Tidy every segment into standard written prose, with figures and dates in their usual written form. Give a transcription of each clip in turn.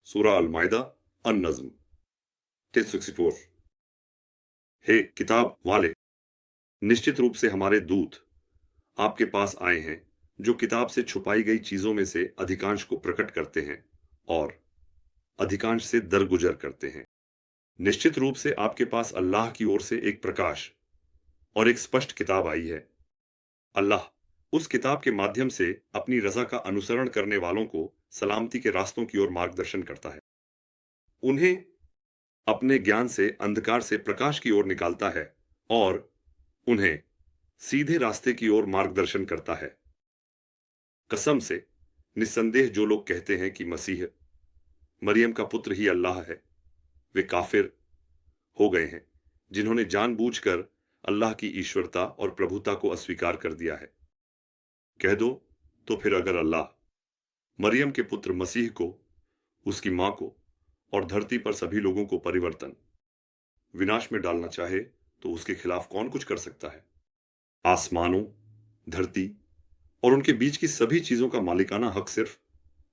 सूरा अल-माइदा अन-नज़्म 64। हे किताब वाले, निश्चित रूप से हमारे दूत आपके पास आए हैं जो किताब से छुपाई गई चीजों में से अधिकांश को प्रकट करते हैं और अधिकांश से दरगुजर करते हैं। निश्चित रूप से आपके पास अल्लाह की ओर से एक प्रकाश और एक स्पष्ट किताब आई है। अल्लाह उस किताब के माध्यम से अपनी रजा का अनुसरण करने वालों को सलामती के रास्तों की ओर मार्गदर्शन करता है, उन्हें अपने ज्ञान से अंधकार से प्रकाश की ओर निकालता है और उन्हें सीधे रास्ते की ओर मार्गदर्शन करता है। कसम से, निस्संदेह जो लोग कहते हैं कि मसीह मरियम का पुत्र ही अल्लाह है, वे काफिर हो गए हैं जिन्होंने जानबूझकर अल्लाह की ईश्वरता और प्रभुता को अस्वीकार कर दिया है। कह दो तो फिर, अगर अल्लाह मरियम के पुत्र मसीह को, उसकी मां को और धरती पर सभी लोगों को परिवर्तन विनाश में डालना चाहे तो उसके खिलाफ कौन कुछ कर सकता है? आसमानों, धरती और उनके बीच की सभी चीजों का मालिकाना हक सिर्फ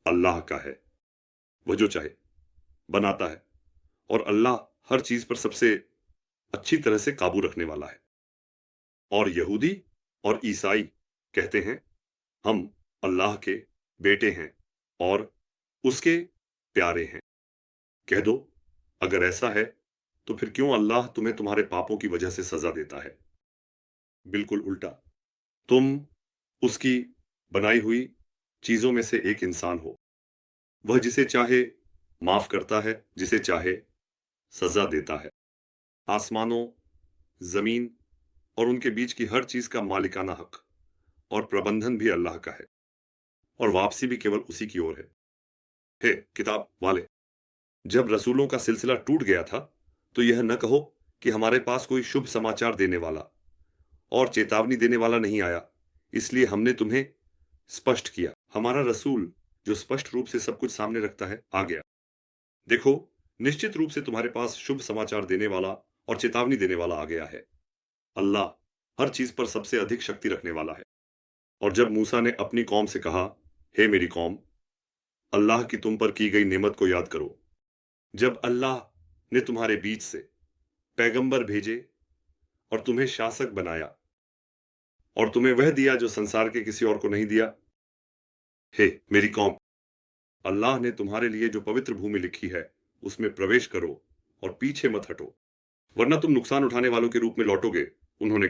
अल्लाह का है। वह जो चाहे बनाता है और अल्लाह हर चीज पर सबसे अच्छी तरह से काबू रखने वाला है। और यहूदी और ईसाई कहते हैं हम अल्लाह के बेटे हैं और उसके प्यारे हैं। कह दो, अगर ऐसा है तो फिर क्यों अल्लाह तुम्हें तुम्हारे पापों की वजह से सजा देता है? बिल्कुल उल्टा, तुम उसकी बनाई हुई चीजों में से एक इंसान हो। वह जिसे चाहे माफ करता है, जिसे चाहे सजा देता है। आसमानों, जमीन और उनके बीच की हर चीज का मालिकाना हक और प्रबंधन भी अल्लाह का है और वापसी भी केवल उसी की ओर है। हे किताब वाले, जब रसूलों का सिलसिला टूट गया था तो यह न कहो कि हमारे पास कोई शुभ समाचार देने वाला और चेतावनी देने वाला नहीं आया, इसलिए हमने तुम्हें स्पष्ट किया। हमारा रसूल जो स्पष्ट रूप से सब कुछ सामने रखता है आ गया। देखो, निश्चित रूप से तुम्हारे पास शुभ समाचार देने वाला और चेतावनी देने वाला आ गया है। अल्लाह हर चीज पर सबसे अधिक शक्ति रखने वाला है। और जब मूसा ने अपनी कौम से कहा, हे मेरी कौम, अल्लाह की तुम पर की गई नेमत को याद करो, जब अल्लाह ने तुम्हारे बीच से पैगंबर भेजे और तुम्हें शासक बनाया और तुम्हें वह दिया जो संसार के किसी और को नहीं दिया। हे मेरी कौम, अल्लाह ने तुम्हारे लिए जो पवित्र भूमि लिखी है उसमें प्रवेश करो और पीछे मत हटो, वरना तुम नुकसान उठाने वालों के रूप में लौटोगे। उन्होंने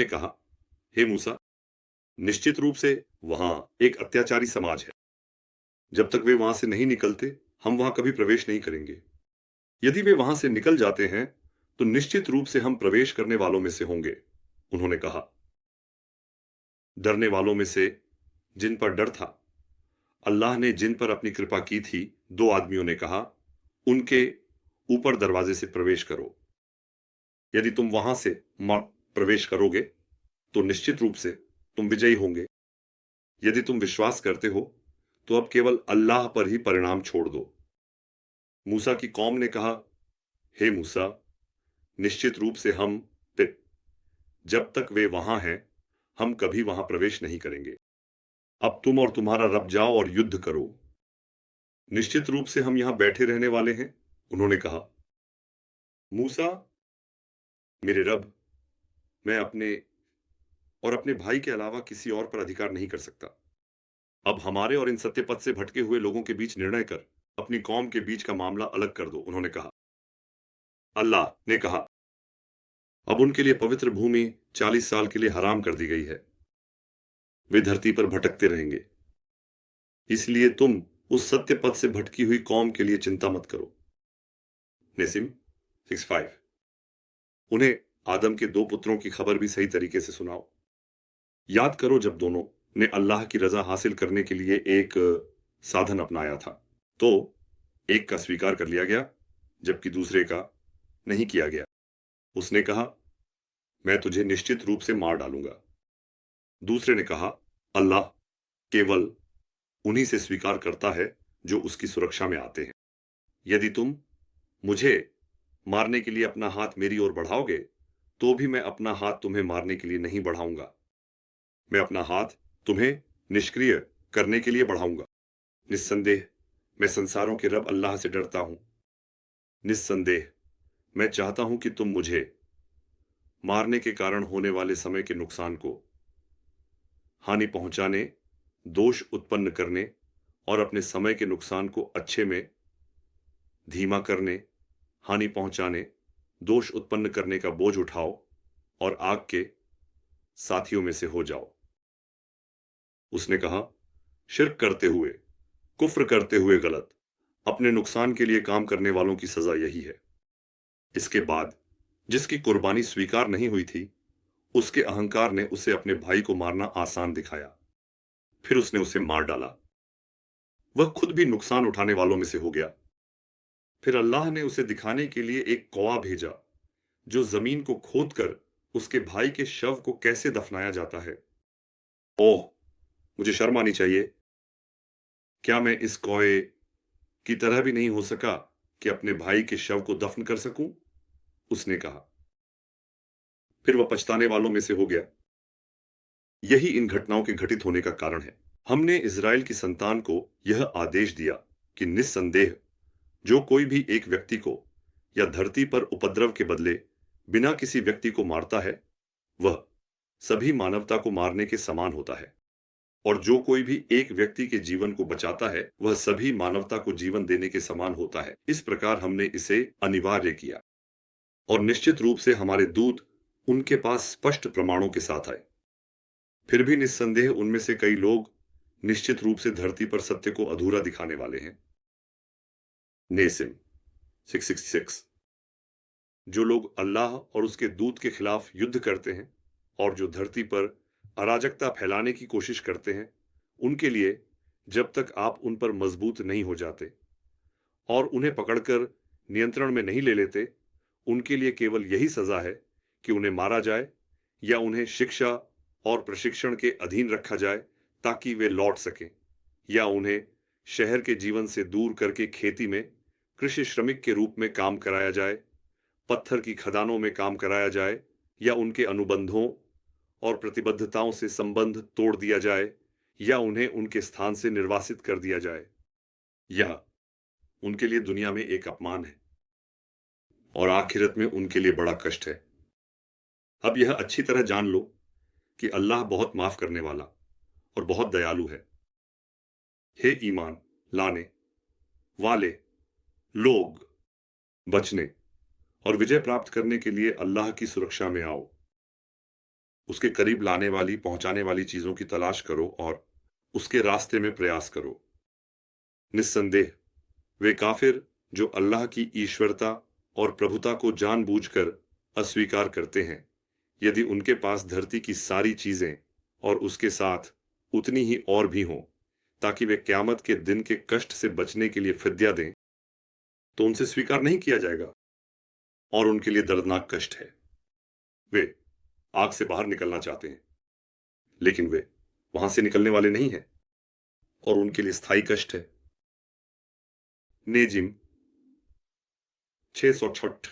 कहा, हे मूसा, निश्चित रूप से वहां एक अत्याचारी समाज है। जब तक वे वहां से नहीं निकलते हम वहां कभी प्रवेश नहीं करेंगे। यदि वे वहां से निकल जाते हैं तो निश्चित रूप से हम प्रवेश करने वालों में से होंगे। उन्होंने कहा, डरने वालों में से जिन पर डर था, अल्लाह ने जिन पर अपनी कृपा की थी, दो आदमियों ने कहा, उनके ऊपर दरवाजे से प्रवेश करो। यदि तुम वहां से प्रवेश करोगे तो निश्चित रूप से तुम विजयी होंगे। यदि तुम विश्वास करते हो तो अब केवल अल्लाह पर ही परिणाम छोड़ दो। मूसा की कौम ने कहा, हे मूसा, निश्चित रूप से हम पे जब तक वे वहां हैं हम कभी वहां प्रवेश नहीं करेंगे। अब तुम और तुम्हारा रब जाओ और युद्ध करो। निश्चित रूप से हम यहां बैठे रहने वाले हैं। उन्होंने कहा, मूसा, मेरे रब, मैं अपने और अपने भाई के अलावा किसी और पर अधिकार नहीं कर सकता। अब हमारे और इन सत्य पथ से भटके हुए लोगों के बीच निर्णय कर अपनी कौम के बीच का मामला अलग कर दो। उन्होंने कहा। अल्लाह ने कहा, अब उनके लिए पवित्र भूमि 40 साल के लिए हराम कर दी गई है। वे धरती पर भटकते रहेंगे, इसलिए तुम उस सत्य पथ से भटकी हुई कौम के लिए चिंता मत करो। नेसिम 65। उन्हें आदम के दो पुत्रों की खबर भी सही तरीके से सुनाओ। याद करो जब दोनों ने अल्लाह की रजा हासिल करने के लिए एक साधन अपनाया था, तो एक का स्वीकार कर लिया गया जबकि दूसरे का नहीं किया गया। उसने कहा, मैं तुझे निश्चित रूप से मार डालूंगा। दूसरे ने कहा, अल्लाह केवल उन्हीं से स्वीकार करता है जो उसकी सुरक्षा में आते हैं। यदि तुम मुझे मारने के लिए अपना हाथ मेरी ओर बढ़ाओगे तो भी मैं अपना हाथ तुम्हें मारने के लिए नहीं बढ़ाऊंगा। मैं अपना हाथ तुम्हें निष्क्रिय करने के लिए बढ़ाऊंगा। निस्संदेह मैं संसारों के रब अल्लाह से डरता हूं। निस्संदेह मैं चाहता हूं कि तुम मुझे मारने के कारण होने वाले समय के नुकसान को हानि पहुंचाने, दोष उत्पन्न करने और अपने समय के नुकसान को अच्छे में धीमा करने, हानि पहुंचाने, दोष उत्पन्न करने का बोझ उठाओ और आग के साथियों में से हो जाओ। उसने कहा, शिर्क करते हुए, कुफ्र करते हुए गलत, अपने नुकसान के लिए काम करने वालों की सजा यही है। इसके बाद जिसकी कुर्बानी स्वीकार नहीं हुई थी, उसके अहंकार ने उसे अपने भाई को मारना आसान दिखाया। फिर उसने उसे मार डाला। वह खुद भी नुकसान उठाने वालों में से हो गया। फिर अल्लाह ने उसे दिखाने के लिए एक कौवा भेजा, जो जमीन को खोदकर उसके भाई के शव को कैसे दफनाया जाता है। ओह, मुझे शर्म आनी चाहिए। क्या मैं इस कौए की तरह भी नहीं हो सका कि अपने भाई के शव को दफन कर सकूं? उसने कहा। फिर वह पछताने वालों में से हो गया। यही इन घटनाओं के घटित होने का कारण है। हमने इज़राइल की संतान को यह आदेश दिया कि निस्संदेह जो कोई भी एक व्यक्ति को या धरती पर उपद्रव के बदले बिना किसी व्यक्ति को मारता है, वह सभी मानवता को मारने के समान होता है। और जो कोई भी एक व्यक्ति के जीवन को बचाता है, वह सभी मानवता को जीवन देने के समान होता है। इस प्रकार हमने इसे अनिवार्य किया और निश्चित रूप से हमारे दूत उनके पास स्पष्ट प्रमाणों के साथ आए। फिर भी निस्संदेह उनमें से कई लोग निश्चित रूप से धरती पर सत्य को अधूरा दिखाने वाले हैं। नेसिम 666। जो लोग अल्लाह और उसके दूत के खिलाफ युद्ध करते हैं और जो धरती पर अराजकता फैलाने की कोशिश करते हैं, उनके लिए जब तक आप उन पर मजबूत नहीं हो जाते और उन्हें पकड़कर नियंत्रण में नहीं ले लेते, उनके लिए केवल यही सजा है कि उन्हें मारा जाए या उन्हें शिक्षा और प्रशिक्षण के अधीन रखा जाए ताकि वे लौट सकें, या उन्हें शहर के जीवन से दूर करके खेती में कृषि श्रमिक के रूप में काम कराया जाए, पत्थर की खदानों में काम कराया जाए, या उनके अनुबंधों और प्रतिबद्धताओं से संबंध तोड़ दिया जाए, या उन्हें उनके स्थान से निर्वासित कर दिया जाए। यह उनके लिए दुनिया में एक अपमान है और आखिरत में उनके लिए बड़ा कष्ट है। अब यह अच्छी तरह जान लो कि अल्लाह बहुत माफ करने वाला और बहुत दयालु है। हे ईमान लाने वाले लोग, बचने और विजय प्राप्त करने के लिए अल्लाह की सुरक्षा में आओ। उसके करीब लाने वाली, पहुंचाने वाली चीजों की तलाश करो और उसके रास्ते में प्रयास करो। निस्संदेह वे काफिर जो अल्लाह की ईश्वरता और प्रभुता को जानबूझकर अस्वीकार करते हैं, यदि उनके पास धरती की सारी चीजें और उसके साथ उतनी ही और भी हों, ताकि वे क़यामत के दिन के कष्ट से बचने के लिए फिद्या दें, तो उनसे स्वीकार नहीं किया जाएगा और उनके लिए दर्दनाक कष्ट है। वे आग से बाहर निकलना चाहते हैं, लेकिन वे वहां से निकलने वाले नहीं हैं और उनके लिए स्थायी कष्ट है। नेजिम 666।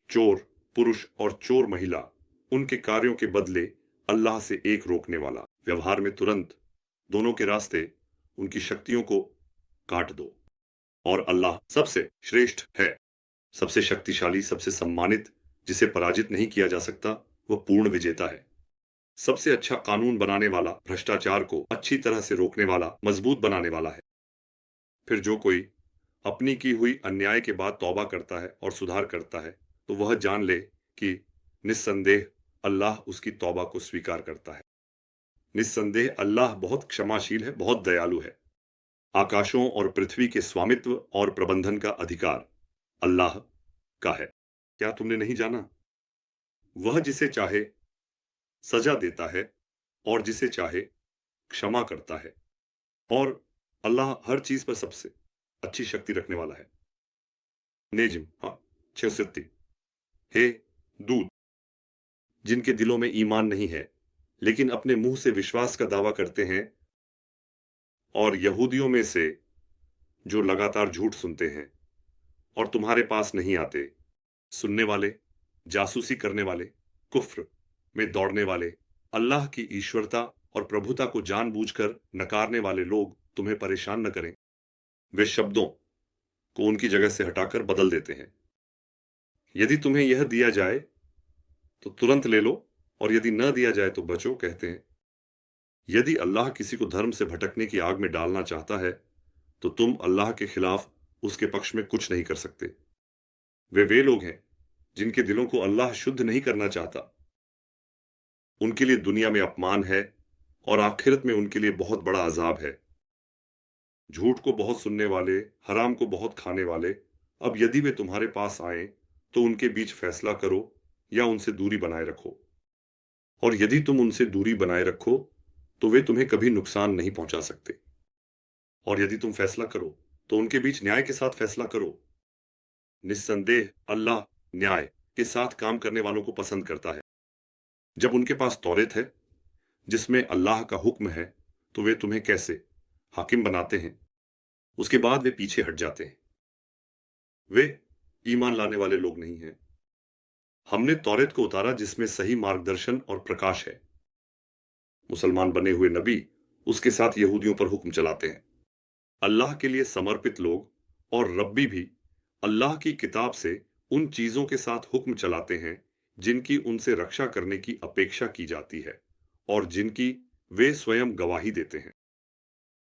चोर पुरुष और चोर महिला, उनके कार्यों के बदले अल्लाह से एक रोकने वाला। व्यवहार में तुरंत दोनों के रास्ते, उनकी शक्तियों को काट दो। और अल्लाह सबसे श्रेष्ठ है, सबसे शक्तिशाली, सबसे सम्मानित, जिसे पराजित नहीं किया जा सकता, वह पूर्ण विजेता है। सबसे अच्छा कानून बनाने वाला, भ्रष्टाचार को अच्छी तरह से रोकने वाला, मजबूत बनाने वाला है। फिर जो कोई अपनी की हुई अन्याय के बाद तौबा करता है और सुधार करता है, तो वह जान ले कि निस्संदेह अल्लाह उसकी तौबा को स्वीकार करता है। निस्संदेह अल्लाह बहुत क्षमाशील है, बहुत दयालु है। आकाशों और पृथ्वी के स्वामित्व और प्रबंधन का अधिकार अल्लाह का है। क्या तुमने नहीं जाना? वह जिसे चाहे सजा देता है और जिसे चाहे क्षमा करता है, और अल्लाह हर चीज पर सबसे अच्छी शक्ति रखने वाला है। नेजिम 666। हे दूत, जिनके दिलों में ईमान नहीं है लेकिन अपने मुंह से विश्वास का दावा करते हैं, और यहूदियों में से जो लगातार झूठ सुनते हैं और तुम्हारे पास नहीं आते, सुनने वाले, जासूसी करने वाले, कुफ्र में दौड़ने वाले, अल्लाह की ईश्वरता और प्रभुता को जानबूझकर नकारने वाले लोग तुम्हें परेशान न करें। वे शब्दों को उनकी जगह से हटाकर बदल देते हैं। यदि तुम्हें यह दिया जाए तो तुरंत ले लो, और यदि न दिया जाए तो बचो, कहते हैं। यदि अल्लाह किसी को धर्म से भटकने की आग में डालना चाहता है तो तुम अल्लाह के खिलाफ उसके पक्ष में कुछ नहीं कर सकते। वे लोग हैं जिनके दिलों को अल्लाह शुद्ध नहीं करना चाहता। उनके लिए दुनिया में अपमान है और आखिरत में उनके लिए बहुत बड़ा अजाब है। झूठ को बहुत सुनने वाले, हराम को बहुत खाने वाले, अब यदि वे तुम्हारे पास आए तो उनके बीच फैसला करो या उनसे दूरी बनाए रखो। और यदि तुम उनसे दूरी बनाए रखो तो वे तुम्हें कभी नुकसान नहीं पहुंचा सकते। और यदि तुम फैसला करो तो उनके बीच न्याय के साथ फैसला करो। निस्संदेह अल्लाह न्याय के साथ काम करने वालों को पसंद करता है। जब उनके पास तौरेत है जिसमें अल्लाह का हुक्म है तो वे तुम्हें कैसे हाकिम बनाते हैं, उसके बाद वे पीछे हट जाते हैं। वे ईमान लाने वाले लोग नहीं हैं। हमने तौरेत को उतारा जिसमें सही मार्गदर्शन और प्रकाश है। मुसलमान बने हुए नबी उसके साथ यहूदियों पर हुक्म चलाते हैं। अल्लाह के लिए समर्पित लोग और रब्बी भी अल्लाह की किताब से उन चीजों के साथ हुक्म चलाते हैं जिनकी उनसे रक्षा करने की अपेक्षा की जाती है और जिनकी वे स्वयं गवाही देते हैं।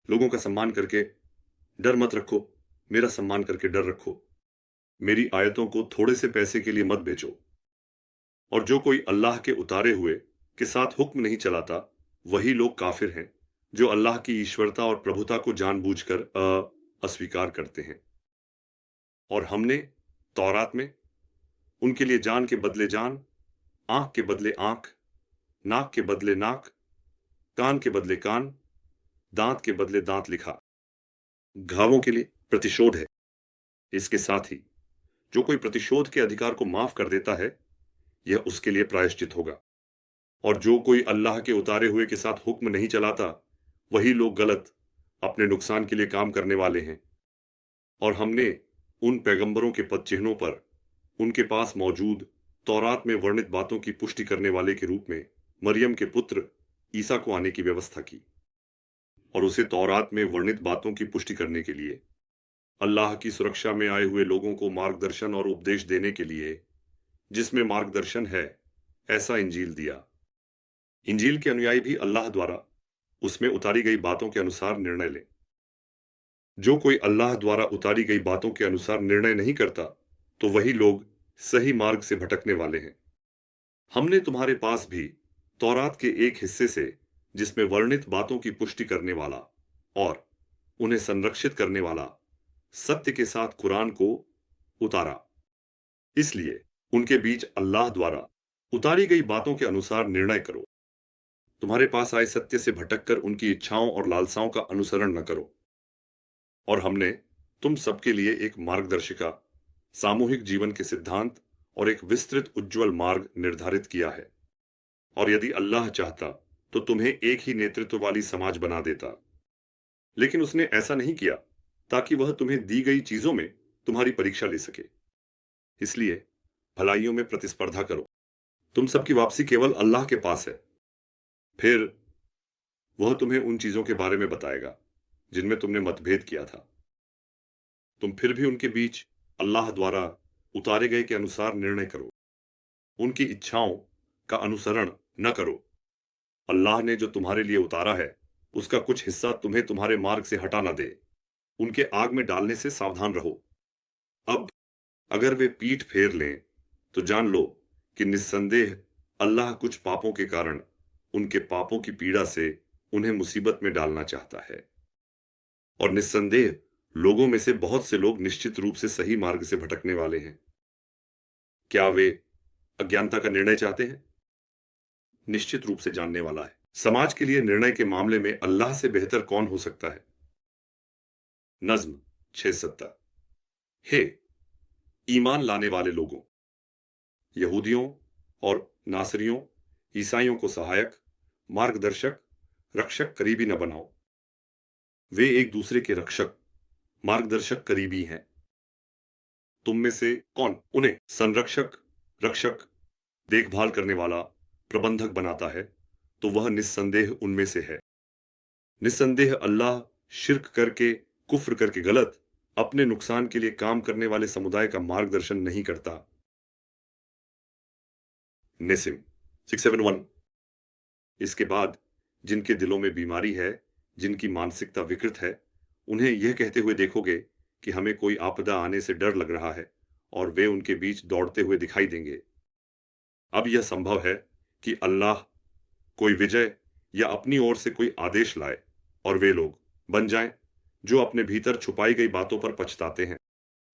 लोगों का सम्मान करके डर मत रखो, मेरा सम्मान करके डर रखो। मेरी आयतों को थोड़े से पैसे के लिए मत बेचो। और जो कोई अल्लाह के उतारे हुए के साथ हुक्म नहीं चलाता, वही लोग काफिर हैं जो अल्लाह की ईश्वरता और प्रभुता को जानबूझकर अस्वीकार करते हैं। और हमने तौरात में उनके लिए जान के बदले जान, आंख के बदले आंख, नाक के बदले नाक, कान के बदले कान, दांत के बदले दांत लिखा। घावों के लिए प्रतिशोध है। इसके साथ ही जो कोई प्रतिशोध के अधिकार को माफ कर देता है, यह उसके लिए प्रायश्चित होगा। और जो कोई अल्लाह के उतारे हुए के साथ हुक्म नहीं चलाता, वही लोग गलत अपने नुकसान के लिए काम करने वाले हैं। और हमने उन पैगंबरों के पद चिन्हों पर उनके पास मौजूद तौरात में वर्णित बातों की पुष्टि करने वाले के रूप में मरियम के पुत्र ईसा को आने की व्यवस्था की। और उसे तौरात में वर्णित बातों की पुष्टि करने के लिए अल्लाह की सुरक्षा में आए हुए लोगों को मार्गदर्शन और उपदेश देने के लिए, जिसमें मार्गदर्शन है, ऐसा इंजील दिया। इंजील के अनुयायी भी अल्लाह द्वारा उसमें उतारी गई बातों के अनुसार निर्णय लें। जो कोई अल्लाह द्वारा उतारी गई बातों के अनुसार निर्णय नहीं करता, तो वही लोग सही मार्ग से भटकने वाले हैं। हमने तुम्हारे पास भी तौरात के एक हिस्से से, जिसमें वर्णित बातों की पुष्टि करने वाला और उन्हें संरक्षित करने वाला सत्य के साथ कुरान को उतारा। इसलिए उनके बीच अल्लाह द्वारा उतारी गई बातों के अनुसार निर्णय करो। तुम्हारे पास आए सत्य से भटककर उनकी इच्छाओं और लालसाओं का अनुसरण न करो। और हमने तुम सबके लिए एक मार्गदर्शिका, सामूहिक जीवन के सिद्धांत और एक विस्तृत उज्जवल मार्ग निर्धारित किया है। और यदि अल्लाह चाहता तो तुम्हें एक ही नेतृत्व वाली समाज बना देता, लेकिन उसने ऐसा नहीं किया ताकि वह तुम्हें दी गई चीजों में तुम्हारी परीक्षा ले सके। इसलिए भलाइयों में प्रतिस्पर्धा करो। तुम सबकी वापसी केवल अल्लाह के पास है। फिर वह तुम्हें उन चीजों के बारे में बताएगा जिनमें तुमने मतभेद किया था। तुम फिर भी उनके बीच अल्लाह द्वारा उतारे गए के अनुसार निर्णय करो। उनकी इच्छाओं का अनुसरण न करो। अल्लाह ने जो तुम्हारे लिए उतारा है, उसका कुछ हिस्सा तुम्हें तुम्हारे मार्ग से हटा न दे। उनके आग में डालने से सावधान रहो। अब अगर वे पीठ फेर लें तो जान लो कि निस्संदेह अल्लाह कुछ पापों के कारण उनके पापों की पीड़ा से उन्हें मुसीबत में डालना चाहता है। और निस्संदेह लोगों में से बहुत से लोग निश्चित रूप से सही मार्ग से भटकने वाले हैं। क्या वे अज्ञानता का निर्णय चाहते हैं? निश्चित रूप से जानने वाला है। समाज के लिए निर्णय के मामले में अल्लाह से बेहतर कौन हो सकता है? नज्म 6:17। हे ईमान लाने वाले लोगों, यहूदियों और नासरियों, ईसाइयों को सहायक, मार्गदर्शक, रक्षक करीबी न बनाओ। वे एक दूसरे के रक्षक, मार्गदर्शक करीबी हैं। तुम में से कौन उन्हें संरक्षक, रक्षक, देखभाल करने वाला, प्रबंधक बनाता है, तो वह निस्संदेह उनमें से है। निस्संदेह अल्लाह शिर्क करके कुफ्र करके गलत, अपने नुकसान के लिए काम करने वाले समुदाय का मार्गदर्शन नहीं करता। नेसिम 671। इसके बाद जिनके दिलों में बीमारी है, जिनकी मानसिकता विकृत है, उन्हें यह कहते हुए देखोगे कि हमें कोई आपदा आने से डर लग रहा है, और वे उनके बीच दौड़ते हुए दिखाई देंगे। अब यह संभव है कि अल्लाह कोई विजय या अपनी ओर से कोई आदेश लाए और वे लोग बन जाएं जो अपने भीतर छुपाई गई बातों पर पछताते हैं।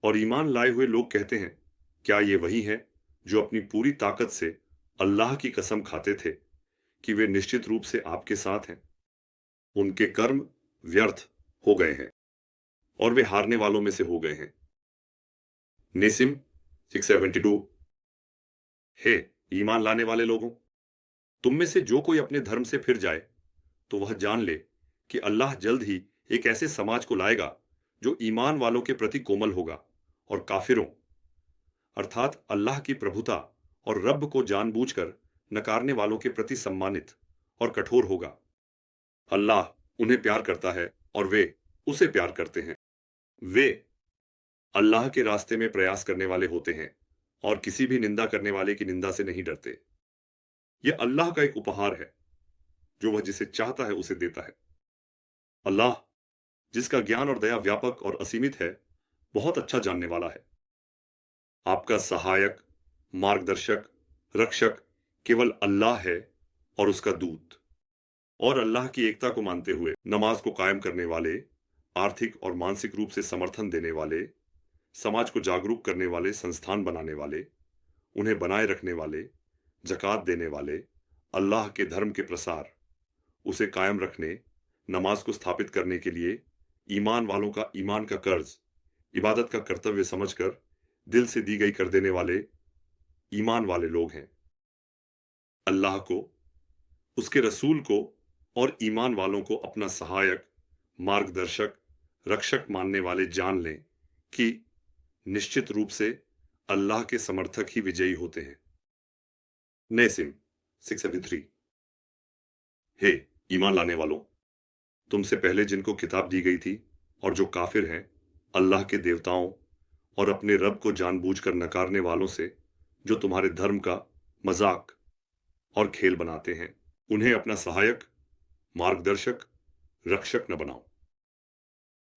और ईमान लाए हुए लोग कहते हैं, क्या ये वही है जो अपनी पूरी ताकत से अल्लाह की कसम खाते थे कि वे निश्चित रूप से आपके साथ हैं। उनके कर्म व्यर्थ हो गए हैं और वे हारने वालों में से हो गए हैं। नेसिम 672। हे ईमान लाने वाले लोगों, तुम में से जो कोई अपने धर्म से फिर जाए तो वह जान ले कि अल्लाह जल्द ही एक ऐसे समाज को लाएगा जो ईमान वालों के प्रति कोमल होगा और काफिरों अर्थात अल्लाह की प्रभुता और रब को जानबूझकर नकारने वालों के प्रति सम्मानित और कठोर होगा। अल्लाह उन्हें प्यार करता है और वे उसे प्यार करते हैं। वे अल्लाह के रास्ते में प्रयास करने वाले होते हैं और किसी भी निंदा करने वाले की निंदा से नहीं डरते। यह अल्लाह का एक उपहार है जो वह जिसे चाहता है उसे देता है। अल्लाह जिसका ज्ञान और दया व्यापक और असीमित है, बहुत अच्छा जानने वाला है। आपका सहायक, मार्गदर्शक, रक्षक केवल अल्लाह है और उसका दूत। और अल्लाह की एकता को मानते हुए नमाज को कायम करने वाले, आर्थिक और मानसिक रूप से समर्थन देने वाले, समाज को जागरूक करने वाले संस्थान बनाने वाले, उन्हें बनाए रखने वाले, जकात देने वाले, अल्लाह के धर्म के प्रसार, उसे कायम रखने, नमाज को स्थापित करने के लिए ईमान वालों का ईमान का कर्ज, इबादत का कर्तव्य समझकर दिल से दी गई कर देने वाले ईमान वाले लोग हैं। अल्लाह को, उसके रसूल को और ईमान वालों को अपना सहायक, मार्गदर्शक, रक्षक मानने वाले जान लें कि निश्चित रूप से अल्लाह के समर्थक ही विजयी होते हैं। नेसिम 673। हे ईमान लाने वालों, तुमसे पहले जिनको किताब दी गई थी और जो काफिर हैं, अल्लाह के देवताओं और अपने रब को जानबूझकर नकारने वालों से, जो तुम्हारे धर्म का मजाक और खेल बनाते हैं, उन्हें अपना सहायक, मार्गदर्शक, रक्षक न बनाओ।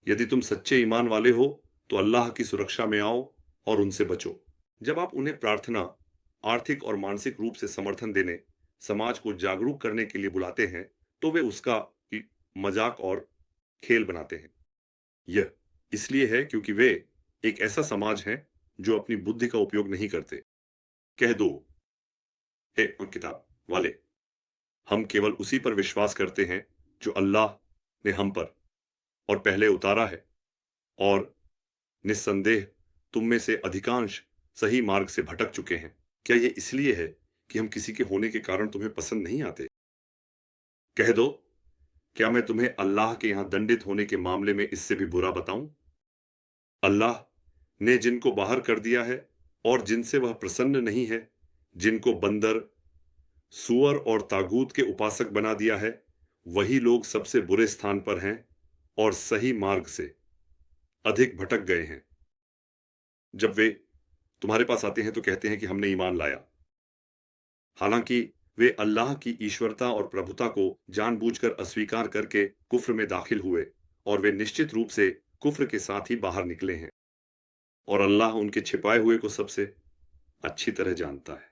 यदि तुम सच्चे ईमान वाले हो तो अल्लाह की सुरक्षा में आओ और उनसे बचो। जब आप उन्हें प्रार्थना, आर्थिक और मानसिक रूप से समर्थन देने, समाज को जागरूक करने के लिए बुलाते हैं, तो वे उसका मजाक और खेल बनाते हैं। यह इसलिए है क्योंकि वे एक ऐसा समाज है जो अपनी बुद्धि का उपयोग नहीं करते। कह दो, हे किताब वाले, हम केवल उसी पर विश्वास करते हैं जो अल्लाह ने हम पर और पहले उतारा है, और निस्संदेह तुम में से अधिकांश सही मार्ग से भटक चुके हैं। क्या यह इसलिए है कि हम किसी के होने के कारण तुम्हें पसंद नहीं आते? कह दो, क्या मैं तुम्हें अल्लाह के यहां दंडित होने के मामले में इससे भी बुरा बताऊं? अल्लाह ने जिनको बाहर कर दिया है और जिनसे वह प्रसन्न नहीं है, जिनको बंदर, सुअर और तागूत के उपासक बना दिया है, वही लोग सबसे बुरे स्थान पर हैं और सही मार्ग से अधिक भटक गए हैं। जब वे तुम्हारे पास आते हैं तो कहते हैं कि हमने ईमान लाया, हालांकि वे अल्लाह की ईश्वरता और प्रभुता को जानबूझकर अस्वीकार करके कुफ्र में दाखिल हुए, और वे निश्चित रूप से कुफ्र के साथ ही बाहर निकले हैं। और अल्लाह उनके छिपाए हुए को सबसे अच्छी तरह जानता है।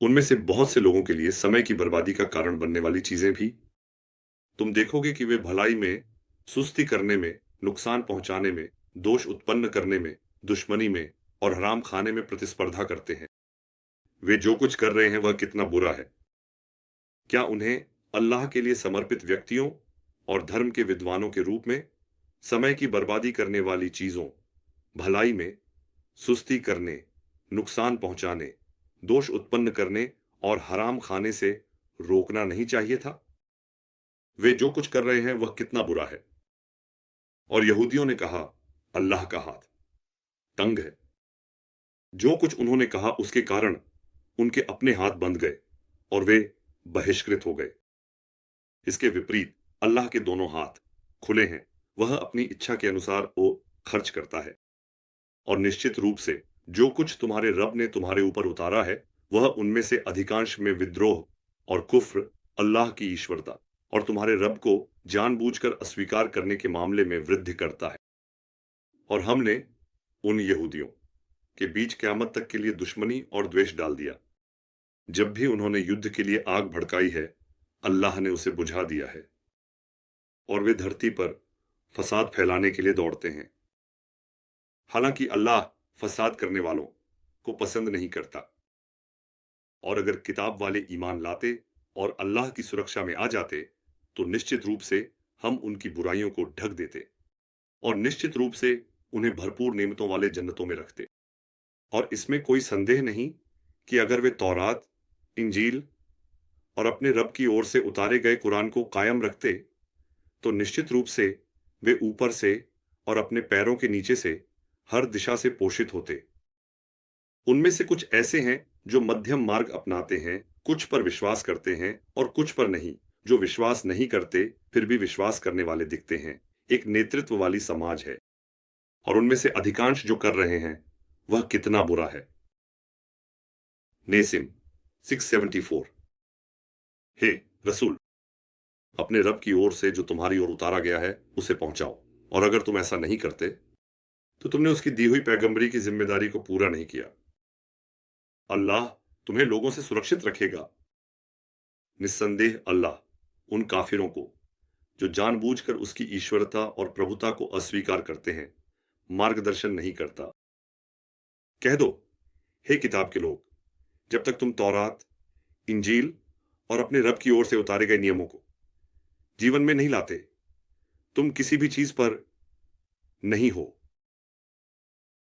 उनमें से बहुत से लोगों के लिए समय की बर्बादी का कारण बनने वाली चीजें भी तुम देखोगे कि वे भलाई में सुस्ती करने में, नुकसान पहुंचाने में, दोष उत्पन्न करने में, दुश्मनी में और हराम खाने में प्रतिस्पर्धा करते हैं। वे जो कुछ कर रहे हैं वह कितना बुरा है। क्या उन्हें अल्लाह के लिए समर्पित व्यक्तियों और धर्म के विद्वानों के रूप में समय की बर्बादी करने वाली चीजों, भलाई में सुस्ती करने, नुकसान पहुंचाने, दोष उत्पन्न करने और हराम खाने से रोकना नहीं चाहिए था? वे जो कुछ कर रहे हैं वह कितना बुरा है। और यहूदियों ने कहा, अल्लाह का हाथ तंग है। जो कुछ उन्होंने कहा उसके कारण उनके अपने हाथ बंध गए और वे बहिष्कृत हो गए। इसके विपरीत अल्लाह के दोनों हाथ खुले हैं वह अपनी इच्छा के अनुसार वो खर्च करता है। और निश्चित रूप से जो कुछ तुम्हारे रब ने तुम्हारे ऊपर उतारा है, वह उनमें से अधिकांश में विद्रोह और कुफ्र, अल्लाह की ईश्वरता और तुम्हारे रब को जानबूझकर अस्वीकार करने के मामले में वृद्धि करता है। और हमने उन यहूदियों के बीच क़यामत तक के लिए दुश्मनी और द्वेष डाल दिया। जब भी उन्होंने युद्ध के लिए आग भड़काई है, अल्लाह ने उसे बुझा दिया है और वे धरती पर फसाद फैलाने के लिए दौड़ते हैं। हालांकि अल्लाह फसाद करने वालों को पसंद नहीं करता। और अगर किताब वाले ईमान लाते और अल्लाह की सुरक्षा में आ जाते, तो निश्चित रूप से हम उनकी बुराइयों को ढक देते और निश्चित रूप से उन्हें भरपूर नेमतों वाले जन्नतों में रखते। और इसमें कोई संदेह नहीं कि अगर वे तौरात, इंजील और अपने रब की ओर से उतारे गए कुरान को कायम रखते, तो निश्चित रूप से वे ऊपर से और अपने पैरों के नीचे से हर दिशा से पोषित होते। उनमें से कुछ ऐसे हैं जो मध्यम मार्ग अपनाते हैं, कुछ पर विश्वास करते हैं और कुछ पर नहीं। जो विश्वास नहीं करते फिर भी विश्वास करने वाले दिखते हैं। एक नेतृत्व वाली समाज है और उनमें से अधिकांश जो कर रहे हैं वह कितना बुरा है। नेसिम 674। हे रसूल, अपने रब की ओर से जो तुम्हारी ओर उतारा गया है उसे पहुंचाओ, और अगर तुम ऐसा नहीं करते तो तुमने उसकी दी हुई पैगंबरी की जिम्मेदारी को पूरा नहीं किया। अल्लाह तुम्हें लोगों से सुरक्षित रखेगा। निस्संदेह अल्लाह उन काफिरों को जो जानबूझकर उसकी ईश्वरता और प्रभुता को अस्वीकार करते हैं, मार्गदर्शन नहीं करता। कह दो, हे किताब के लोग, जब तक तुम तौरात, इंजील और अपने रब की ओर से उतारे गए नियमों को जीवन में नहीं लाते, तुम किसी भी चीज पर नहीं हो।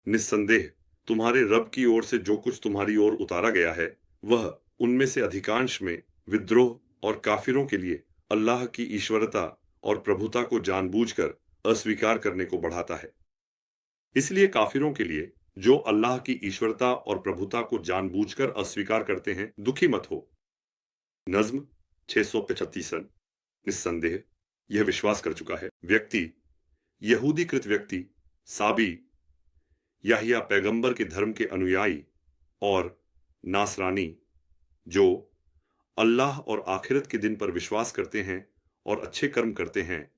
निस्संदेह तुम्हारे रब की ओर से जो कुछ तुम्हारी ओर उतारा गया है, वह उनमें से अधिकांश में विद्रोह और काफिरों के लिए अल्लाह की ईश्वरता और प्रभुता को जानबूझकर अस्वीकार करने को बढ़ाता है। इसलिए काफिरों के लिए जो अल्लाह की ईश्वरता और प्रभुता को जानबूझकर अस्वीकार करते हैं, दुखी मत हो। नज्म 635। निस्संदेह यह विश्वास कर चुका है व्यक्ति, यहूदीकृत व्यक्ति, साबी, याहिया पैगंबर के धर्म के अनुयायी और नासरानी जो अल्लाह और आखिरत के दिन पर विश्वास करते हैं और अच्छे कर्म करते हैं,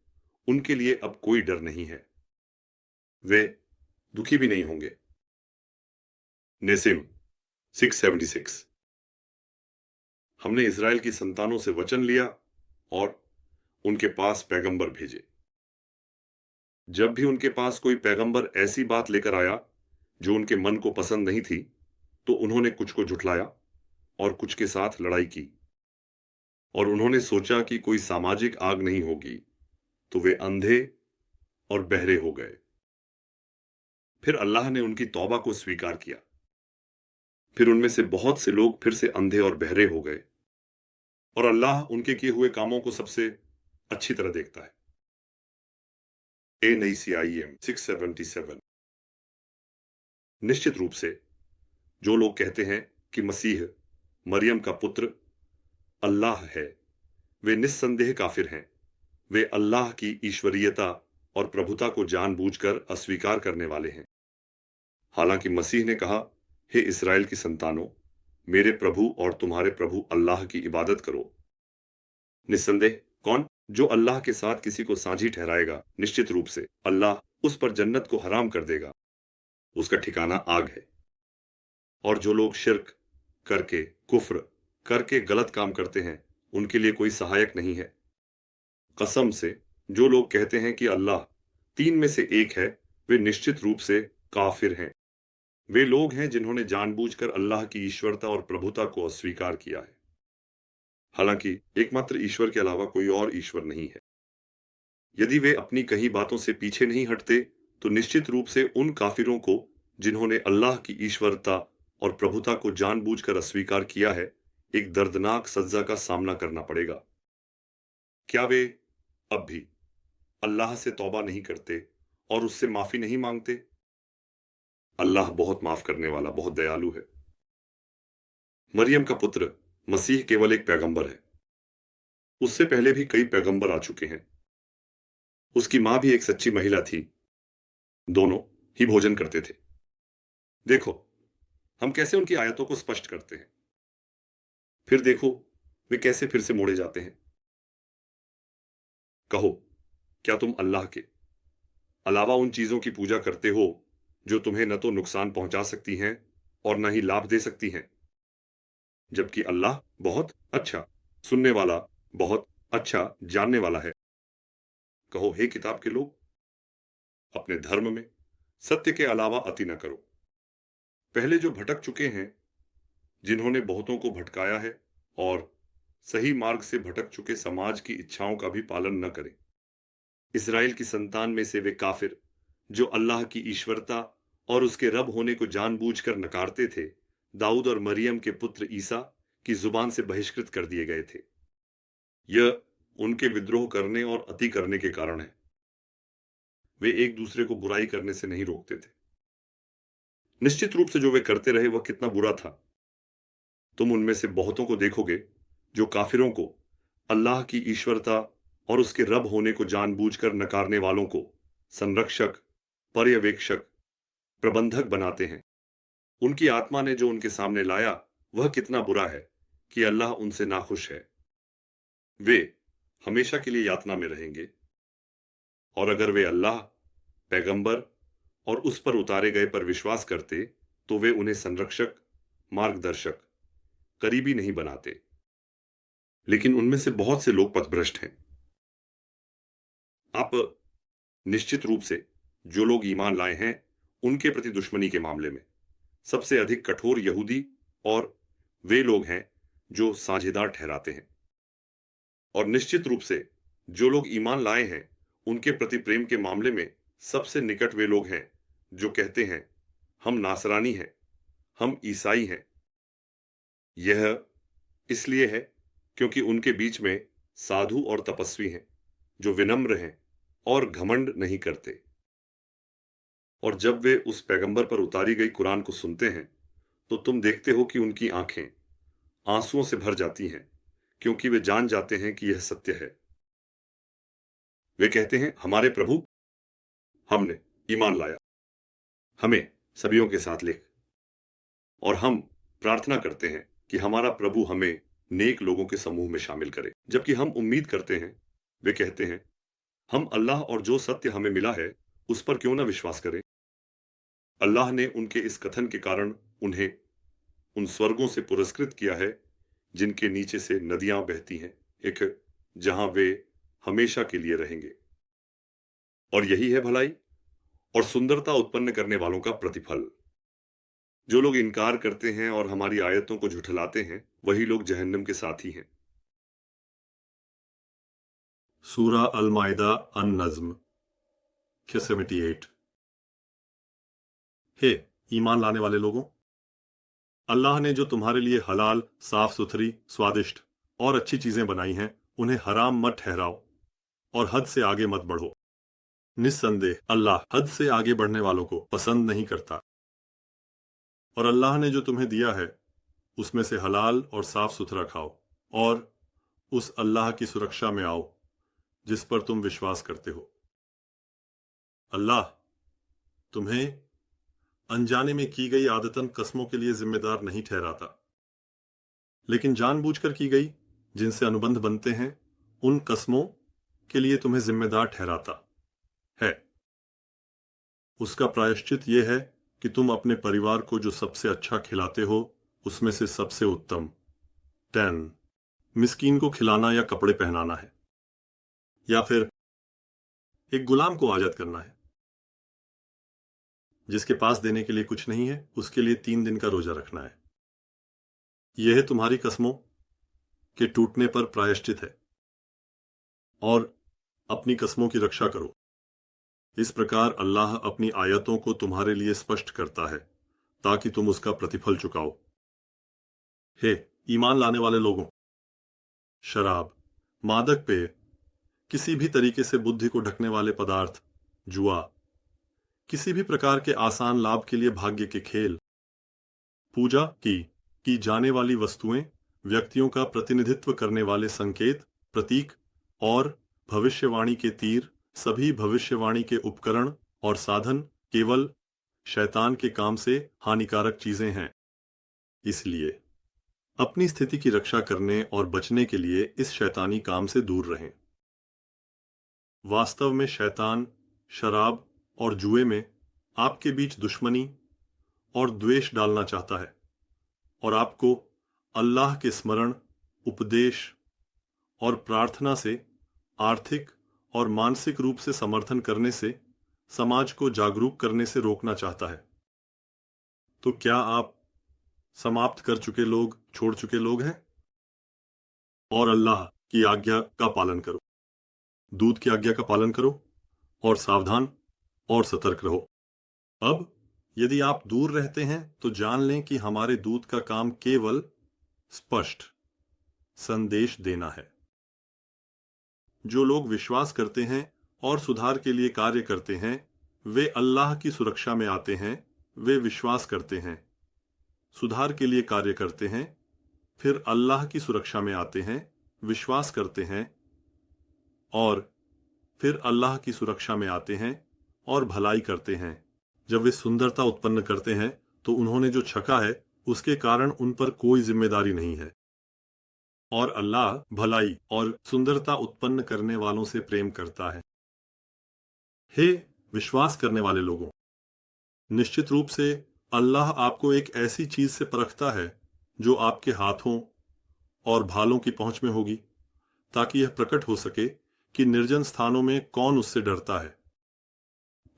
उनके लिए अब कोई डर नहीं है। वे दुखी भी नहीं होंगे। नेसिम 676। हमने इज़राइल की संतानों से वचन लिया और उनके पास पैगंबर भेजे। जब भी उनके पास कोई पैगंबर ऐसी बात लेकर आया जो उनके मन को पसंद नहीं थी, तो उन्होंने कुछ को झुठलाया और कुछ के साथ लड़ाई की। और उन्होंने सोचा कि कोई सामाजिक आग नहीं होगी, तो वे अंधे और बहरे हो गए। फिर अल्लाह ने उनकी तौबा को स्वीकार किया। फिर उनमें से बहुत से लोग फिर से अंधे और बहरे हो गए, और अल्लाह उनके किए हुए कामों को सबसे अच्छी तरह देखता है। NACIM 677। निश्चित रूप से जो लोग कहते हैं कि मसीह मरियम का पुत्र अल्लाह है, वे निस्संदेह काफिर हैं। वे अल्लाह की ईश्वरीयता और प्रभुता को जानबूझकर अस्वीकार करने वाले हैं। हालांकि मसीह ने कहा, हे इस्राएल की संतानों, मेरे प्रभु और तुम्हारे प्रभु अल्लाह की इबादत करो। निस्संदेह कौन जो अल्लाह के साथ किसी को साझी ठहराएगा, निश्चित रूप से अल्लाह उस पर जन्नत को हराम कर देगा। उसका ठिकाना आग है। और जो लोग शिर्क करके, कुफ्र करके गलत काम करते हैं, उनके लिए कोई सहायक नहीं है। कसम से जो लोग कहते हैं कि अल्लाह तीन में से एक है, वे निश्चित रूप से काफिर हैं। वे लोग हैं जिन्होंने जानबूझकर अल्लाह की ईश्वरता और प्रभुता को अस्वीकार किया है। हालांकि एकमात्र ईश्वर के अलावा कोई और ईश्वर नहीं है। यदि वे अपनी कही बातों से पीछे नहीं हटते, तो निश्चित रूप से उन काफिरों को जिन्होंने अल्लाह की ईश्वरता और प्रभुता को जानबूझकर अस्वीकार किया है, एक दर्दनाक सजा का सामना करना पड़ेगा। क्या वे अब भी अल्लाह से तौबा नहीं करते और उससे माफी नहीं मांगते? अल्लाह बहुत माफ करने वाला, बहुत दयालु है। मरियम का पुत्र मसीह केवल एक पैगंबर है। उससे पहले भी कई पैगंबर आ चुके हैं। उसकी मां भी एक सच्ची महिला थी। दोनों ही भोजन करते थे। देखो, हम कैसे उनकी आयतों को स्पष्ट करते हैं। फिर देखो, वे कैसे फिर से मोड़े जाते हैं। कहो, क्या तुम अल्लाह के अलावा उन चीजों की पूजा करते हो जो तुम्हें न तो नुकसान पहुंचा सकती हैं और न ही लाभ दे सकती हैं, जबकि अल्लाह बहुत अच्छा सुनने वाला, बहुत अच्छा जानने वाला है। कहो, हे किताब के लोग, अपने धर्म में सत्य के अलावा अति न करो। पहले जो भटक चुके हैं, जिन्होंने बहुतों को भटकाया है, और सही मार्ग से भटक चुके समाज की इच्छाओं का भी पालन न करें। इस्राएल की संतान में से वे काफिर, जो अल्लाह की ईश्वरता और उसके रब होने को जानबूझकर नकारते थे, दाऊद और मरियम के पुत्र ईसा की जुबान से बहिष्कृत कर दिए गए थे। यह उनके विद्रोह करने और अति करने के कारण है। वे एक दूसरे को बुराई करने से नहीं रोकते थे। निश्चित रूप से जो वे करते रहे वह कितना बुरा था। तुम उनमें से बहुतों को देखोगे जो काफिरों को, अल्लाह की ईश्वरता और उसके रब होने को जानबूझकर नकारने वालों को संरक्षक, पर्यवेक्षक, प्रबंधक बनाते हैं। उनकी आत्मा ने जो उनके सामने लाया वह कितना बुरा है कि अल्लाह उनसे नाखुश है। वे हमेशा के लिए यातना में रहेंगे। और अगर वे अल्लाह, पैगंबर और उस पर उतारे गए पर विश्वास करते, तो वे उन्हें संरक्षक, मार्गदर्शक, करीबी नहीं बनाते। लेकिन उनमें से बहुत से लोग पथभ्रष्ट हैं। आप निश्चित रूप से जो लोग ईमान लाए हैं उनके प्रति दुश्मनी के मामले में सबसे अधिक कठोर यहूदी और वे लोग हैं जो साझेदार ठहराते हैं। और निश्चित रूप से जो लोग ईमान लाए हैं उनके प्रति प्रेम के मामले में सबसे निकट वे लोग हैं जो कहते हैं, हम नासरानी हैं, हम ईसाई हैं। यह इसलिए है क्योंकि उनके बीच में साधु और तपस्वी हैं जो विनम्र हैं और घमंड नहीं करते। और जब वे उस पैगंबर पर उतारी गई कुरान को सुनते हैं तो तुम देखते हो कि उनकी आंखें आंसुओं से भर जाती हैं, क्योंकि वे जान जाते हैं कि यह सत्य है। वे कहते हैं, हमारे प्रभु, हमने ईमान लाया, हमें सबियों के साथ लिख। और हम प्रार्थना करते हैं कि हमारा प्रभु हमें नेक लोगों के समूह में शामिल करे। जबकि हम उम्मीद करते हैं, वे कहते हैं, हम अल्लाह और जो सत्य हमें मिला है उस पर क्यों न विश्वास करें। अल्लाह ने उनके इस कथन के कारण उन्हें उन स्वर्गों से पुरस्कृत किया है जिनके नीचे से नदियां बहती हैं, एक जहां वे हमेशा के लिए रहेंगे। और यही है भलाई और सुंदरता उत्पन्न करने वालों का प्रतिफल। जो लोग इनकार करते हैं और हमारी आयतों को झुठलाते हैं, वही लोग जहन्नम के साथी हैं। सूरा अल माइदा अन नज्म 78। हे ईमान लाने वाले लोगों, अल्लाह ने जो तुम्हारे लिए हलाल, साफ सुथरी, स्वादिष्ट और अच्छी चीजें बनाई हैं, उन्हें हराम मत ठहराओ और हद से आगे मत बढ़ो। निस्संदेह अल्लाह हद से आगे बढ़ने वालों को पसंद नहीं करता। और अल्लाह ने जो तुम्हें दिया है उसमें से हलाल और साफ सुथरा खाओ और उस अल्लाह की सुरक्षा में आओ जिस पर तुम विश्वास करते हो। अल्लाह तुम्हें अनजाने में की गई आदतन कस्मों के लिए जिम्मेदार नहीं ठहराता, लेकिन जानबूझकर की गई जिनसे अनुबंध बनते हैं उन कस्मों के लिए तुम्हें जिम्मेदार ठहराता है। उसका प्रायश्चित यह है कि तुम अपने परिवार को जो सबसे अच्छा खिलाते हो उसमें से सबसे उत्तम 10 मिस्कीन को खिलाना या कपड़े पहनाना है, या फिर एक गुलाम को आजाद करना है। जिसके पास देने के लिए कुछ नहीं है उसके लिए 3 दिन का रोजा रखना है। यह तुम्हारी कस्मों के टूटने पर प्रायश्चित है। और अपनी कस्मों की रक्षा करो। इस प्रकार अल्लाह अपनी आयतों को तुम्हारे लिए स्पष्ट करता है ताकि तुम उसका प्रतिफल चुकाओ। हे ईमान लाने वाले लोगों, शराब, मादक पेय, किसी भी तरीके से बुद्धि को ढकने वाले पदार्थ, जुआ, किसी भी प्रकार के आसान लाभ के लिए भाग्य के खेल, पूजा की जाने वाली वस्तुएं, व्यक्तियों का प्रतिनिधित्व करने वाले संकेत, प्रतीक और भविष्यवाणी के तीर सभी भविष्यवाणी के उपकरण और साधन केवल शैतान के काम से हानिकारक चीजें हैं। इसलिए अपनी स्थिति की रक्षा करने और बचने के लिए इस शैतानी काम से दूर रहें। वास्तव में शैतान शराब और जुए में आपके बीच दुश्मनी और द्वेष डालना चाहता है और आपको अल्लाह के स्मरण, उपदेश और प्रार्थना से आर्थिक और मानसिक रूप से समर्थन करने से समाज को जागरूक करने से रोकना चाहता है। तो क्या आप समाप्त कर चुके लोग, छोड़ चुके लोग हैं? और अल्लाह की आज्ञा का पालन करो, दूत की आज्ञा का पालन करो और सावधान और सतर्क रहो। अब यदि आप दूर रहते हैं तो जान लें कि हमारे दूत का काम केवल स्पष्ट संदेश देना है। जो लोग विश्वास करते हैं और सुधार के लिए कार्य करते हैं, वे अल्लाह की सुरक्षा में आते हैं। वे विश्वास करते हैं, सुधार के लिए कार्य करते हैं, फिर अल्लाह की सुरक्षा में आते हैं, विश्वास करते हैं और फिर अल्लाह की सुरक्षा में आते हैं और भलाई करते हैं। जब वे सुंदरता उत्पन्न करते हैं तो उन्होंने जो छका है उसके कारण उन पर कोई जिम्मेदारी नहीं है। और अल्लाह भलाई और सुंदरता उत्पन्न करने वालों से प्रेम करता है। हे विश्वास करने वाले लोगों, निश्चित रूप से अल्लाह आपको एक ऐसी चीज से परखता है जो आपके हाथों और भालों की पहुंच में होगी, ताकि यह प्रकट हो सके कि निर्जन स्थानों में कौन उससे डरता है।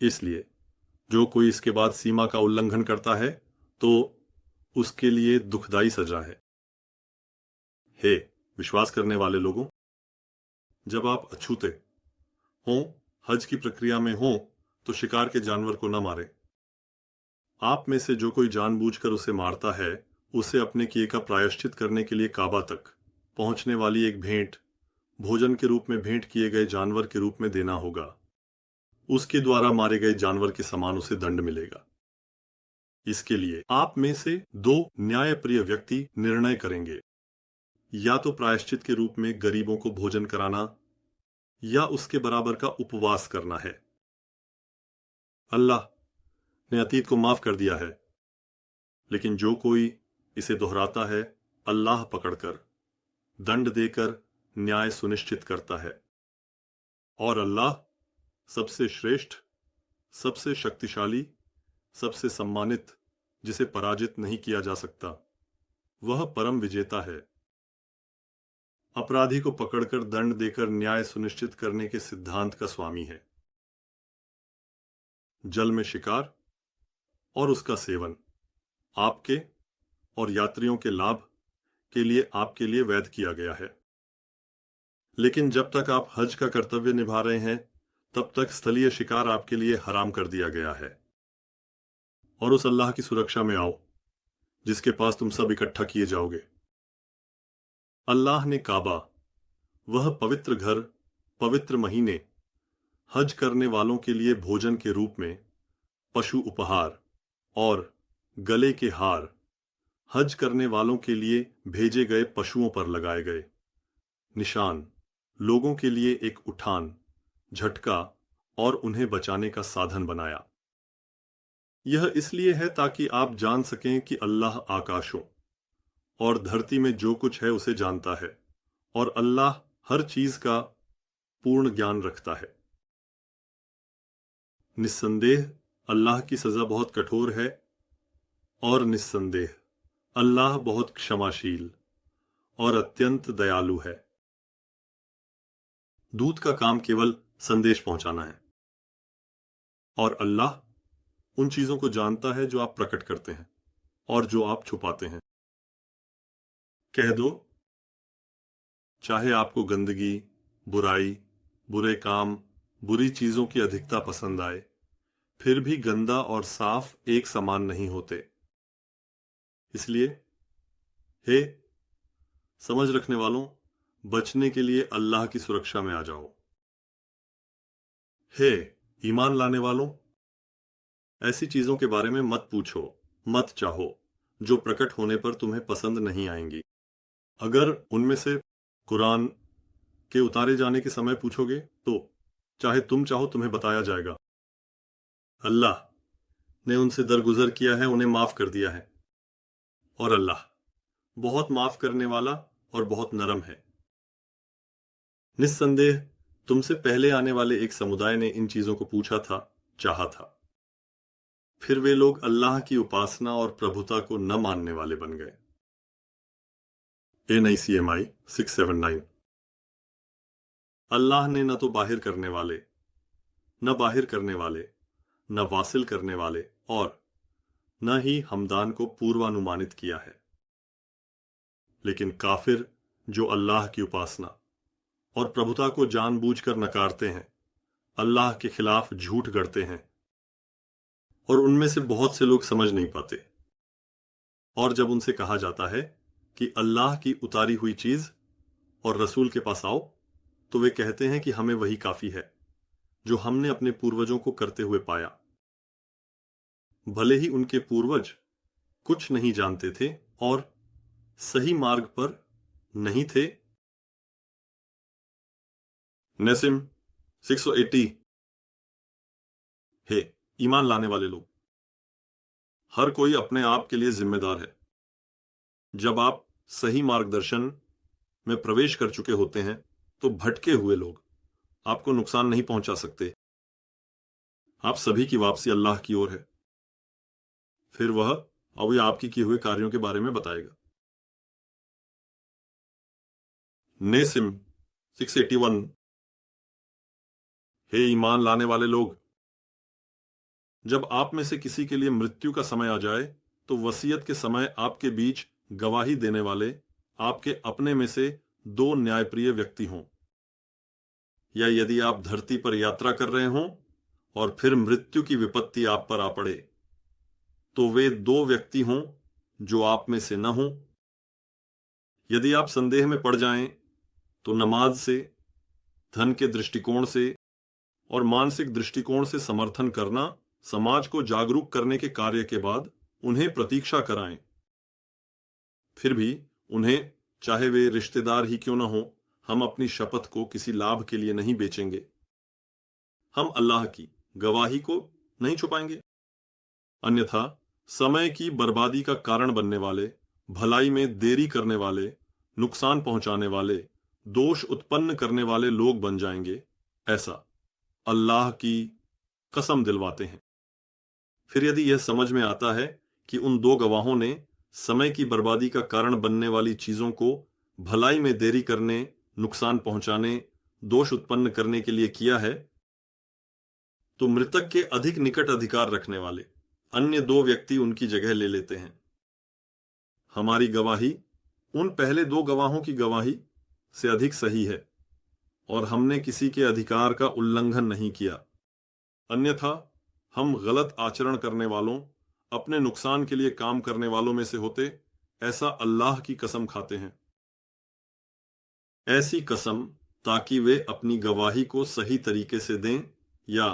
इसलिए जो कोई इसके बाद सीमा का उल्लंघन करता है तो उसके लिए दुखदाई सजा है। हे विश्वास करने वाले लोगों, जब आप अछूते हों, हज की प्रक्रिया में हों, तो शिकार के जानवर को न मारें। आप में से जो कोई जानबूझकर उसे मारता है, उसे अपने किए का प्रायश्चित करने के लिए काबा तक पहुंचने वाली एक भेंट भोजन के रूप में भेंट किए गए जानवर के रूप में देना होगा। उसके द्वारा मारे गए जानवर के समान उसे दंड मिलेगा। इसके लिए आप में से दो न्यायप्रिय व्यक्ति निर्णय करेंगे, या तो प्रायश्चित के रूप में गरीबों को भोजन कराना या उसके बराबर का उपवास करना है। अल्लाह ने अतीत को माफ कर दिया है, लेकिन जो कोई इसे दोहराता है, अल्लाह पकड़कर दंड देकर न्याय सुनिश्चित करता है। और अल्लाह सबसे श्रेष्ठ, सबसे शक्तिशाली, सबसे सम्मानित, जिसे पराजित नहीं किया जा सकता, वह परम विजेता है। अपराधी को पकड़कर दंड देकर न्याय सुनिश्चित करने के सिद्धांत का स्वामी है। जल में शिकार और उसका सेवन आपके और यात्रियों के लाभ के लिए आपके लिए वैध किया गया है। लेकिन जब तक आप हज का कर्तव्य निभा रहे हैं, तब तक स्थलीय शिकार आपके लिए हराम कर दिया गया है। और उस अल्लाह की सुरक्षा में आओ जिसके पास तुम सब इकट्ठा किए जाओगे। अल्लाह ने काबा, वह पवित्र घर, पवित्र महीने, हज करने वालों के लिए भोजन के रूप में पशु उपहार और गले के हार हज करने वालों के लिए भेजे गए पशुओं पर लगाए गए निशान लोगों के लिए एक उठान, झटका और उन्हें बचाने का साधन बनाया। यह इसलिए है ताकि आप जान सकें कि अल्लाह आकाशों और धरती में जो कुछ है उसे जानता है और अल्लाह हर चीज का पूर्ण ज्ञान रखता है। निस्संदेह अल्लाह की सजा बहुत कठोर है और निस्संदेह अल्लाह बहुत क्षमाशील और अत्यंत दयालु है। दूत का काम केवल संदेश पहुंचाना है और अल्लाह उन चीजों को जानता है जो आप प्रकट करते हैं और जो आप छुपाते हैं। कह दो, चाहे आपको गंदगी, बुराई, बुरे काम, बुरी चीजों की अधिकता पसंद आए, फिर भी गंदा और साफ एक समान नहीं होते। इसलिए हे समझ रखने वालों, बचने के लिए अल्लाह की सुरक्षा में आ जाओ। हे ईमान लाने वालों, ऐसी चीजों के बारे में मत पूछो, मत चाहो जो प्रकट होने पर तुम्हें पसंद नहीं आएंगी। अगर उनमें से कुरान के उतारे जाने के समय पूछोगे तो चाहे तुम चाहो तुम्हें बताया जाएगा। अल्लाह ने उनसे दरगुजर किया है, उन्हें माफ कर दिया है, और अल्लाह बहुत माफ करने वाला और बहुत नरम है। निस्संदेह तुमसे पहले आने वाले एक समुदाय ने इन चीजों को पूछा था, चाहा था, फिर वे लोग अल्लाह की उपासना और प्रभुता को न मानने वाले बन गए। NICMI 679। अल्लाह ने न तो बाहिर करने वाले, न बाहिर करने वाले, न वासिल करने वाले और न ही हमदान को पूर्वानुमानित किया है। लेकिन काफिर जो अल्लाह की उपासना और प्रभुता को जानबूझकर नकारते हैं, अल्लाह के खिलाफ झूठ गढ़ते हैं, और उनमें से बहुत से लोग समझ नहीं पाते। और जब उनसे कहा जाता है कि अल्लाह की उतारी हुई चीज और रसूल के पास आओ, तो वे कहते हैं कि हमें वही काफी है जो हमने अपने पूर्वजों को करते हुए पाया। भले ही उनके पूर्वज कुछ नहीं जानते थे और सही मार्ग पर नहीं थे। नेसिम 680। हे ईमान लाने वाले लोग, हर कोई अपने आप के लिए जिम्मेदार है। जब आप सही मार्गदर्शन में प्रवेश कर चुके होते हैं तो भटके हुए लोग आपको नुकसान नहीं पहुंचा सकते। आप सभी की वापसी अल्लाह की ओर है, फिर वह अभी आपकी किए हुए कार्यों के बारे में बताएगा। नेसिम 681। हे ईमान लाने वाले लोग, जब आप में से किसी के लिए मृत्यु का समय आ जाए तो वसीयत के समय आपके बीच गवाही देने वाले आपके अपने में से 2 न्यायप्रिय व्यक्ति हों, या यदि आप धरती पर यात्रा कर रहे हों और फिर मृत्यु की विपत्ति आप पर आ पड़े, तो वे 2 व्यक्ति हों जो आप में से न हों। यदि आप संदेह में पड़ जाएं तो नमाज से, धन के दृष्टिकोण से और मानसिक दृष्टिकोण से समर्थन करना, समाज को जागरूक करने के कार्य के बाद उन्हें प्रतीक्षा कराएं। फिर भी उन्हें, चाहे वे रिश्तेदार ही क्यों न हो, हम अपनी शपथ को किसी लाभ के लिए नहीं बेचेंगे। हम अल्लाह की गवाही को नहीं छुपाएंगे। अन्यथा समय की बर्बादी का कारण बनने वाले, भलाई में देरी करने वाले, नुकसान पहुंचाने वाले, दोष उत्पन्न करने वाले लोग बन जाएंगे, ऐसा अल्लाह की कसम दिलवाते हैं। फिर यदि यह समझ में आता है कि उन 2 गवाहों ने समय की बर्बादी का कारण बनने वाली चीजों को भलाई में देरी करने, नुकसान पहुंचाने, दोष उत्पन्न करने के लिए किया है, तो मृतक के अधिक निकट अधिकार रखने वाले अन्य 2 व्यक्ति उनकी जगह ले लेते हैं। हमारी गवाही उन पहले 2 गवाहों की गवाही से अधिक सही है और हमने किसी के अधिकार का उल्लंघन नहीं किया। अन्यथा हम गलत आचरण करने वालों, अपने नुकसान के लिए काम करने वालों में से होते, ऐसा अल्लाह की कसम खाते हैं। ऐसी कसम ताकि वे अपनी गवाही को सही तरीके से दें या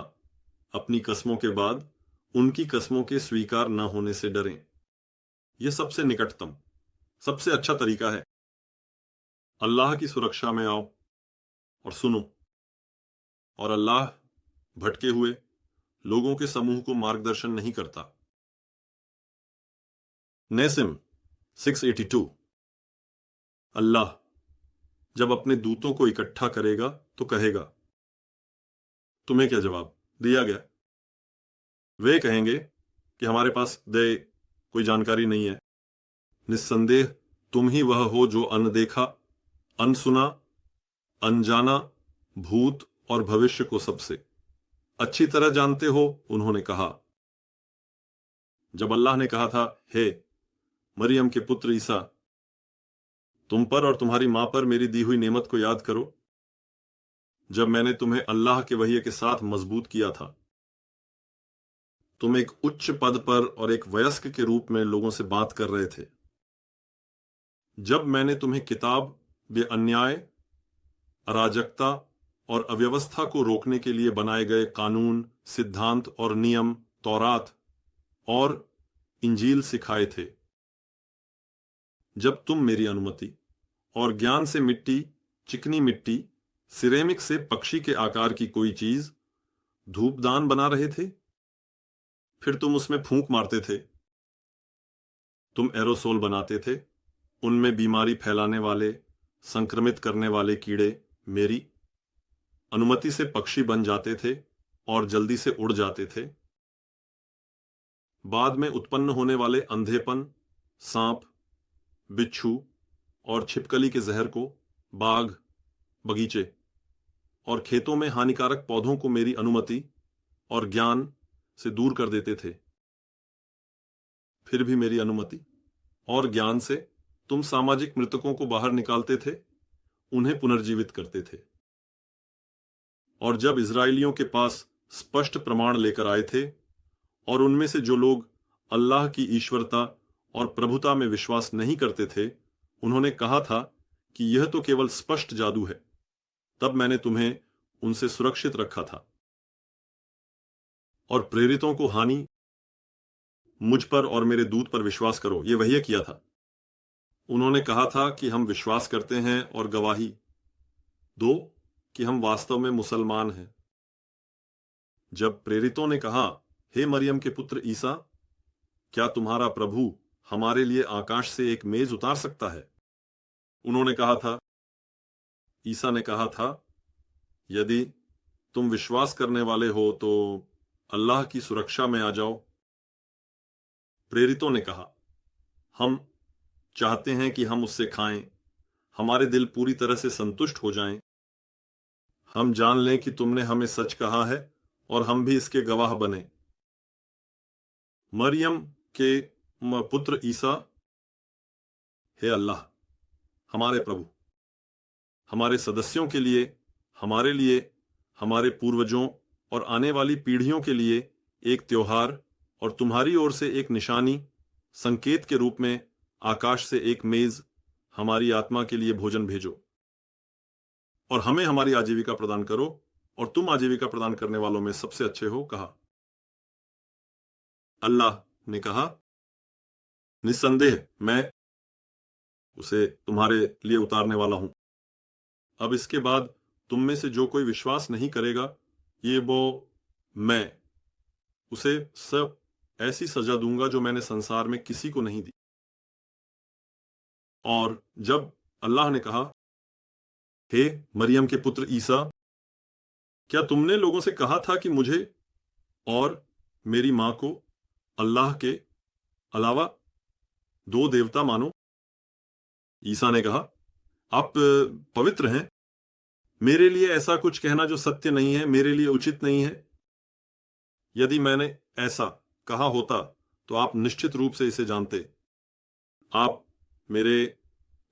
अपनी कस्मों के बाद उनकी कस्मों के स्वीकार न होने से डरें। यह सबसे निकटतम, सबसे अच्छा तरीका है। अल्लाह की सुरक्षा में आओ और सुनो, और अल्लाह भटके हुए लोगों के समूह को मार्गदर्शन नहीं करता। नेसिम 682। अल्लाह जब अपने दूतों को इकट्ठा करेगा तो कहेगा, तुम्हें क्या जवाब दिया गया? वे कहेंगे कि हमारे पास दे कोई जानकारी नहीं है। निस्संदेह तुम ही वह हो जो अनदेखा, अनसुना, अनजाना, भूत और भविष्य को सबसे अच्छी तरह जानते हो। उन्होंने कहा, जब अल्लाह ने कहा था, हे मरियम के पुत्र ईसा, तुम पर और तुम्हारी मां पर मेरी दी हुई नेमत को याद करो, जब मैंने तुम्हें अल्लाह के वही के साथ मजबूत किया था। तुम एक उच्च पद पर और एक वयस्क के रूप में लोगों से बात कर रहे थे। जब मैंने तुम्हें किताब बेअन्याय, अराजकता और अव्यवस्था को रोकने के लिए बनाए गए कानून, सिद्धांत और नियम, तौरात और इंजील सिखाए थे, जब तुम मेरी अनुमति और ज्ञान से मिट्टी, चिकनी मिट्टी, सिरेमिक से पक्षी के आकार की कोई चीज धूपदान बना रहे थे, फिर तुम उसमें फूंक मारते थे। तुम एरोसोल बनाते थे, उनमें बीमारी फैलाने वाले, संक्रमित करने वाले कीड़े मेरी अनुमति से पक्षी बन जाते थे और जल्दी से उड़ जाते थे। बाद में उत्पन्न होने वाले अंधेपन, सांप, बिच्छू और छिपकली के जहर को बाग, बगीचे और खेतों में हानिकारक पौधों को मेरी अनुमति और ज्ञान से दूर कर देते थे। फिर भी मेरी अनुमति और ज्ञान से तुम सामाजिक मृतकों को बाहर निकालते थे, उन्हें पुनर्जीवित करते थे। और जब इजरायलियों के पास स्पष्ट प्रमाण लेकर आए थे और उनमें से जो लोग अल्लाह की ईश्वरता और प्रभुता में विश्वास नहीं करते थे, उन्होंने कहा था कि यह तो केवल स्पष्ट जादू है, तब मैंने तुम्हें उनसे सुरक्षित रखा था। और प्रेरितों को हानि, मुझ पर और मेरे दूत पर विश्वास करो, यह वही किया था। उन्होंने कहा था कि हम विश्वास करते हैं और गवाही दो कि हम वास्तव में मुसलमान हैं। जब प्रेरितों ने कहा, हे मरियम के पुत्र ईसा, क्या तुम्हारा प्रभु हमारे लिए आकाश से एक मेज उतार सकता है? उन्होंने कहा था, ईसा ने कहा था, यदि तुम विश्वास करने वाले हो तो अल्लाह की सुरक्षा में आ जाओ। प्रेरितों ने कहा, हम चाहते हैं कि हम उससे खाएं, हमारे दिल पूरी तरह से संतुष्ट हो जाएं। हम जान लें कि तुमने हमें सच कहा है और हम भी इसके गवाह बने। मरियम के पुत्र ईसा, हे अल्लाह, हमारे प्रभु, हमारे सदस्यों के लिए, हमारे पूर्वजों और आने वाली पीढ़ियों के लिए एक त्योहार और तुम्हारी ओर से एक निशानी, संकेत के रूप में आकाश से एक मेज, हमारी आत्मा के लिए भोजन भेजो। और हमें हमारी आजीविका प्रदान करो, और तुम आजीविका प्रदान करने वालों में सबसे अच्छे हो। कहा। अल्लाह ने कहा, निस्संदेह मैं उसे तुम्हारे लिए उतारने वाला हूं। अब इसके बाद तुम में से जो कोई विश्वास नहीं करेगा, मैं उसे सब ऐसी सजा दूंगा जो मैंने संसार में किसी को नहीं दी। और जब अल्लाह ने कहा, हे मरियम के पुत्र ईसा, क्या तुमने लोगों से कहा था कि मुझे और मेरी मां को अल्लाह के अलावा दो देवता मानो? ईसा ने कहा, आप पवित्र हैं, मेरे लिए ऐसा कुछ कहना जो सत्य नहीं है मेरे लिए उचित नहीं है। यदि मैंने ऐसा कहा होता तो आप निश्चित रूप से इसे जानते। आप मेरे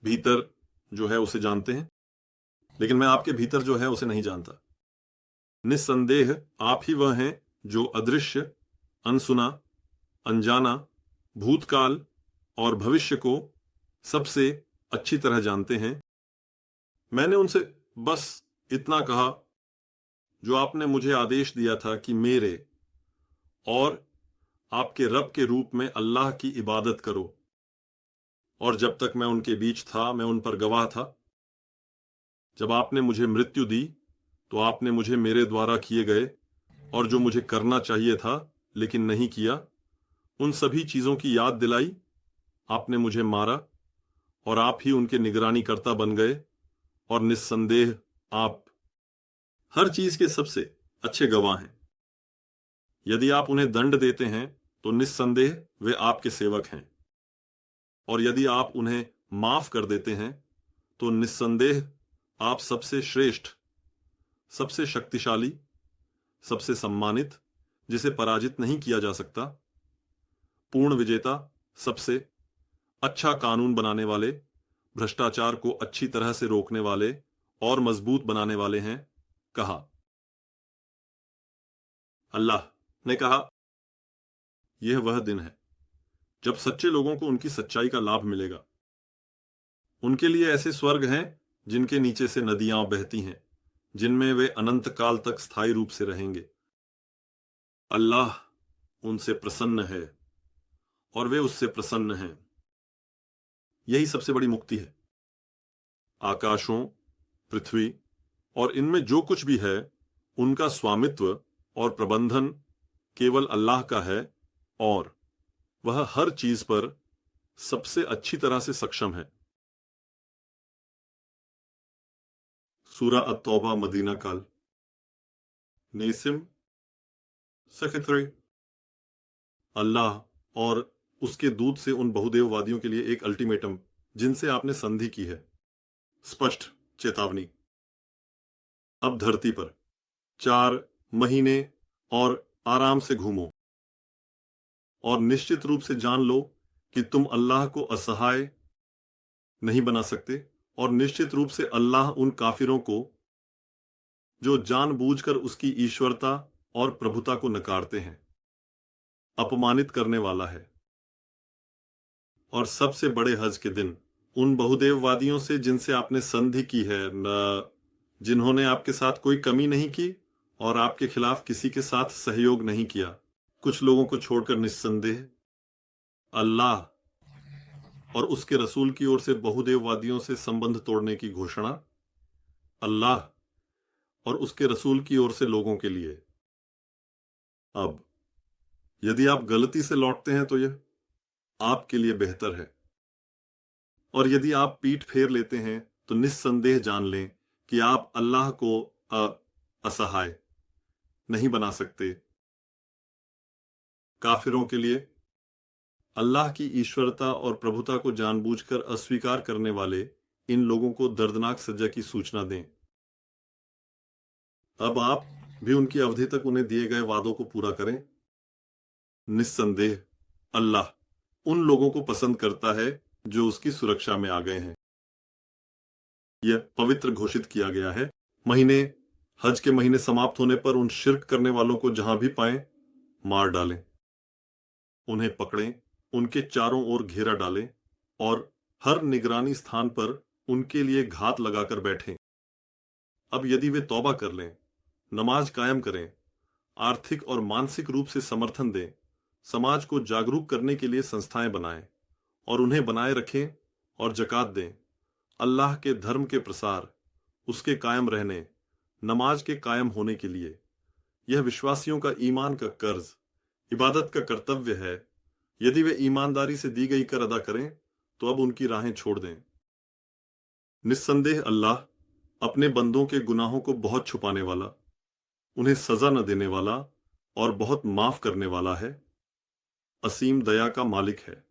भीतर जो है उसे जानते हैं, लेकिन मैं आपके भीतर जो है उसे नहीं जानता। निस्संदेह आप ही वह हैं जो अदृश्य, अनसुना, अनजाना, भूतकाल और भविष्य को सबसे अच्छी तरह जानते हैं। मैंने उनसे बस इतना कहा जो आपने मुझे आदेश दिया था कि मेरे और आपके रब के रूप में अल्लाह की इबादत करो। और जब तक मैं उनके बीच था, मैं उन पर गवाह था। जब आपने मुझे मृत्यु दी तो आपने मुझे मेरे द्वारा किए गए और जो मुझे करना चाहिए था लेकिन नहीं किया, उन सभी चीजों की याद दिलाई। आपने मुझे मारा और आप ही उनके निगरानीकर्ता बन गए, और निस्संदेह आप हर चीज के सबसे अच्छे गवाह हैं। यदि आप उन्हें दंड देते हैं तो निस्संदेह वे आपके सेवक हैं, और यदि आप उन्हें माफ कर देते हैं तो निस्संदेह आप सबसे श्रेष्ठ, सबसे शक्तिशाली, सबसे सम्मानित, जिसे पराजित नहीं किया जा सकता, पूर्ण विजेता, सबसे अच्छा कानून बनाने वाले, भ्रष्टाचार को अच्छी तरह से रोकने वाले और मजबूत बनाने वाले हैं। कहा। अल्लाह ने कहा, यह वह दिन है जब सच्चे लोगों को उनकी सच्चाई का लाभ मिलेगा। उनके लिए ऐसे स्वर्ग हैं जिनके नीचे से नदियां बहती हैं, जिनमें वे अनंत काल तक स्थायी रूप से रहेंगे। अल्लाह उनसे प्रसन्न है और वे उससे प्रसन्न हैं। यही सबसे बड़ी मुक्ति है। आकाशों, पृथ्वी और इनमें जो कुछ भी है उनका स्वामित्व और प्रबंधन केवल अल्लाह का है और वह हर चीज पर सबसे अच्छी तरह से सक्षम है। सूरा अत-तौबा मदीना काल। नेसिम सेक्रेटरी। अल्लाह और उसके दूत से उन बहुदेववादियों के लिए एक अल्टीमेटम जिनसे आपने संधि की है। स्पष्ट चेतावनी। अब धरती पर 4 महीने और आराम से घूमो और निश्चित रूप से जान लो कि तुम अल्लाह को असहाय नहीं बना सकते और निश्चित रूप से अल्लाह उन काफिरों को जो जानबूझकर उसकी ईश्वरता और प्रभुता को नकारते हैं अपमानित करने वाला है। और सबसे बड़े हज के दिन उन बहुदेववादियों से जिनसे आपने संधि की है, न जिन्होंने आपके साथ कोई कमी नहीं की और आपके खिलाफ किसी के साथ सहयोग नहीं किया, कुछ लोगों को छोड़कर निस्संदेह अल्लाह और उसके रसूल की ओर से बहुदेववादियों से संबंध तोड़ने की घोषणा अल्लाह और उसके रसूल की ओर से लोगों के लिए। अब यदि आप गलती से लौटते हैं तो यह आपके लिए बेहतर है, और यदि आप पीठ फेर लेते हैं तो निस्संदेह जान लें कि आप अल्लाह को असहाय नहीं बना सकते। काफिरों के लिए अल्लाह की ईश्वरता और प्रभुता को जानबूझकर अस्वीकार करने वाले इन लोगों को दर्दनाक सजा की सूचना दें। अब आप भी उनकी अवधि तक उन्हें दिए गए वादों को पूरा करें। निस्संदेह अल्लाह उन लोगों को पसंद करता है जो उसकी सुरक्षा में आ गए हैं। यह पवित्र घोषित किया गया है। हज के महीने समाप्त होने पर उन शिर्क करने वालों को जहां भी पाएं मार डालें, उन्हें पकड़ें, उनके चारों ओर घेरा डालें और हर निगरानी स्थान पर उनके लिए घात लगाकर बैठें। अब यदि वे तौबा कर लें, नमाज कायम करें, आर्थिक और मानसिक रूप से समर्थन दें, समाज को जागरूक करने के लिए संस्थाएं बनाएं और उन्हें बनाए रखें और जकात दें, अल्लाह के धर्म के प्रसार, उसके कायम रहने, नमाज के कायम होने के लिए, यह विश्वासियों का ईमान का कर्ज, इबादत का कर्तव्य है। यदि वे ईमानदारी से दी गई कर अदा करें तो अब उनकी राहें छोड़ दें। निस्संदेह अल्लाह अपने बंदों के गुनाहों को बहुत छुपाने वाला, उन्हें सजा न देने वाला और बहुत माफ करने वाला है, असीम दया का मालिक है।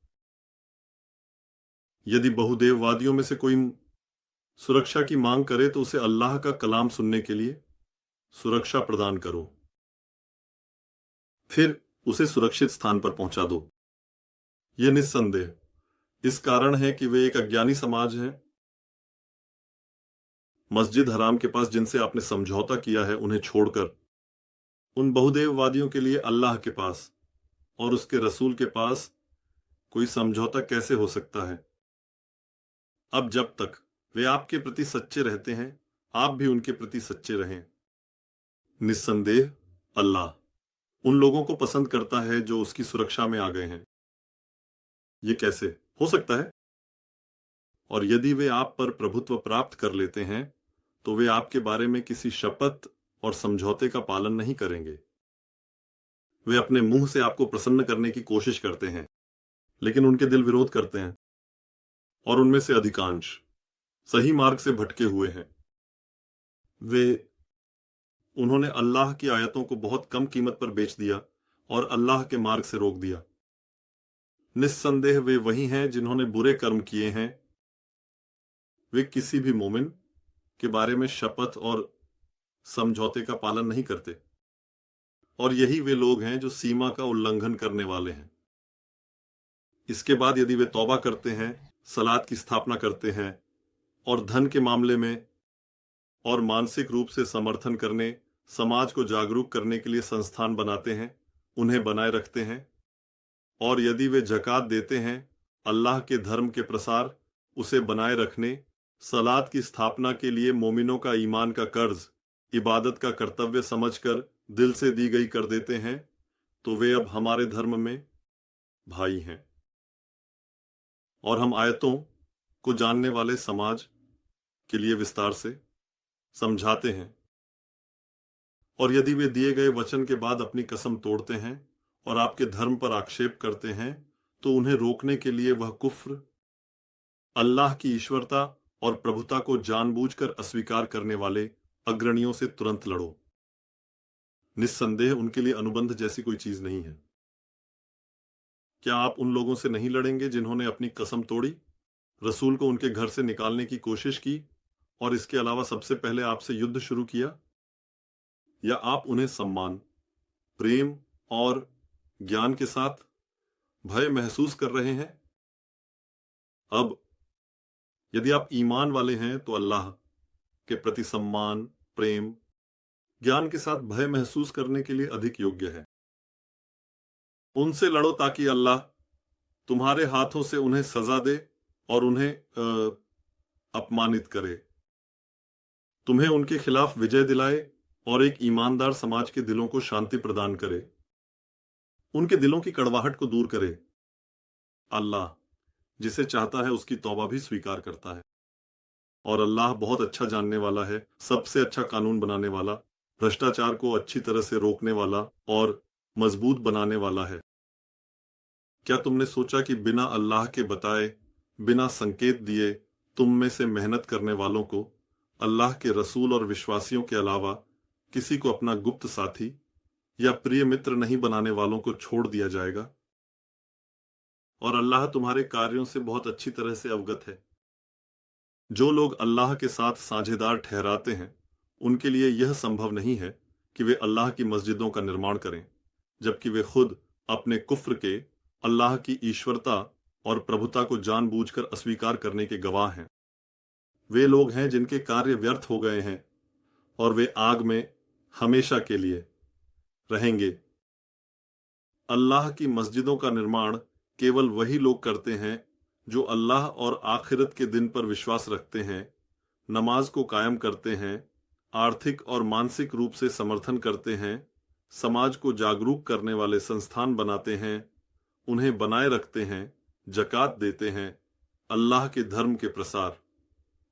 यदि बहुदेववादियों में से कोई सुरक्षा की मांग करे तो उसे अल्लाह का कलाम सुनने के लिए सुरक्षा प्रदान करो, फिर उसे सुरक्षित स्थान पर पहुंचा दो। यह निस्संदेह इस कारण है कि वे एक अज्ञानी समाज है। मस्जिद हराम के पास जिनसे आपने समझौता किया है उन्हें छोड़कर उन बहुदेववादियों के लिए अल्लाह के पास और उसके रसूल के पास कोई समझौता कैसे हो सकता है? अब जब तक वे आपके प्रति सच्चे रहते हैं, आप भी उनके प्रति सच्चे रहें। निस्संदेह अल्लाह उन लोगों को पसंद करता है जो उसकी सुरक्षा में आ गए हैं। ये कैसे हो सकता है? और यदि वे आप पर प्रभुत्व प्राप्त कर लेते हैं तो वे आपके बारे में किसी शपथ और समझौते का पालन नहीं करेंगे। वे अपने मुंह से आपको प्रसन्न करने की कोशिश करते हैं, लेकिन उनके दिल विरोध करते हैं और उनमें से अधिकांश सही मार्ग से भटके हुए हैं। उन्होंने अल्लाह की आयतों को बहुत कम कीमत पर बेच दिया और अल्लाह के मार्ग से रोक दिया। निस्संदेह वे वही हैं जिन्होंने बुरे कर्म किए हैं। वे किसी भी मोमिन के बारे में शपथ और समझौते का पालन नहीं करते, और यही वे लोग हैं जो सीमा का उल्लंघन करने वाले हैं। इसके बाद यदि वे तौबा करते हैं, सलात की स्थापना करते हैं और धन के मामले में और मानसिक रूप से समर्थन करने, समाज को जागरूक करने के लिए संस्थान बनाते हैं, उन्हें बनाए रखते हैं, और यदि वे ज़कात देते हैं, अल्लाह के धर्म के प्रसार, उसे बनाए रखने, सलात की स्थापना के लिए मोमिनों का ईमान का कर्ज, इबादत का कर्तव्य समझकर दिल से दी गई कर देते हैं, तो वे अब हमारे धर्म में भाई हैं। और हम आयतों को जानने वाले समाज के लिए विस्तार से समझाते हैं, और यदि वे दिए गए वचन के बाद अपनी कसम तोड़ते हैं और आपके धर्म पर आक्षेप करते हैं, तो उन्हें रोकने के लिए वह कुफ्र, अल्लाह की ईश्वरता और प्रभुता को जानबूझकर अस्वीकार करने वाले अग्रणियों से तुरंत लड़ो। निस्संदेह उनके लिए अनुबंध जैसी कोई चीज नहीं है। क्या आप उन लोगों से नहीं लड़ेंगे जिन्होंने अपनी कसम तोड़ी, रसूल को उनके घर से निकालने की कोशिश की और इसके अलावा सबसे पहले आपसे युद्ध शुरू किया? या आप उन्हें सम्मान, प्रेम और ज्ञान के साथ भय महसूस कर रहे हैं? अब यदि आप ईमान वाले हैं तो अल्लाह के प्रति सम्मान, प्रेम, ज्ञान के साथ भय महसूस करने के लिए अधिक योग्य है। उनसे लड़ो ताकि अल्लाह तुम्हारे हाथों से उन्हें सजा दे और उन्हें अपमानित करे, तुम्हें उनके खिलाफ विजय दिलाए और एक ईमानदार समाज के दिलों को शांति प्रदान करे, उनके दिलों की कड़वाहट को दूर करे। अल्लाह जिसे चाहता है उसकी तौबा भी स्वीकार करता है, और अल्लाह बहुत अच्छा जानने वाला है, सबसे अच्छा कानून बनाने वाला, भ्रष्टाचार को अच्छी तरह से रोकने वाला और मजबूत बनाने वाला है। क्या तुमने सोचा कि बिना अल्लाह के बताए, बिना संकेत दिए, तुम में से मेहनत करने वालों को अल्लाह के रसूल और विश्वासियों के अलावा किसी को अपना गुप्त साथी या प्रिय मित्र नहीं बनाने वालों को छोड़ दिया जाएगा? और अल्लाह तुम्हारे कार्यों से बहुत अच्छी तरह से अवगत है। जो लोग अल्लाह के साथ साझेदार ठहराते हैं, उनके लिए यह संभव नहीं है कि वे अल्लाह की मस्जिदों का निर्माण करें, जबकि वे खुद अपने कुफ्र के अल्लाह की ईश्वरता और प्रभुता को जानबूझकर अस्वीकार करने के गवाह हैं। वे लोग हैं जिनके कार्य व्यर्थ हो गए हैं और वे आग में हमेशा के लिए रहेंगे। अल्लाह की मस्जिदों का निर्माण केवल वही लोग करते हैं जो अल्लाह और आखिरत के दिन पर विश्वास रखते हैं, नमाज को कायम करते हैं, आर्थिक और मानसिक रूप से समर्थन करते हैं, समाज को जागरूक करने वाले संस्थान बनाते हैं, उन्हें बनाए रखते हैं, जकात देते हैं, अल्लाह के धर्म के प्रसार,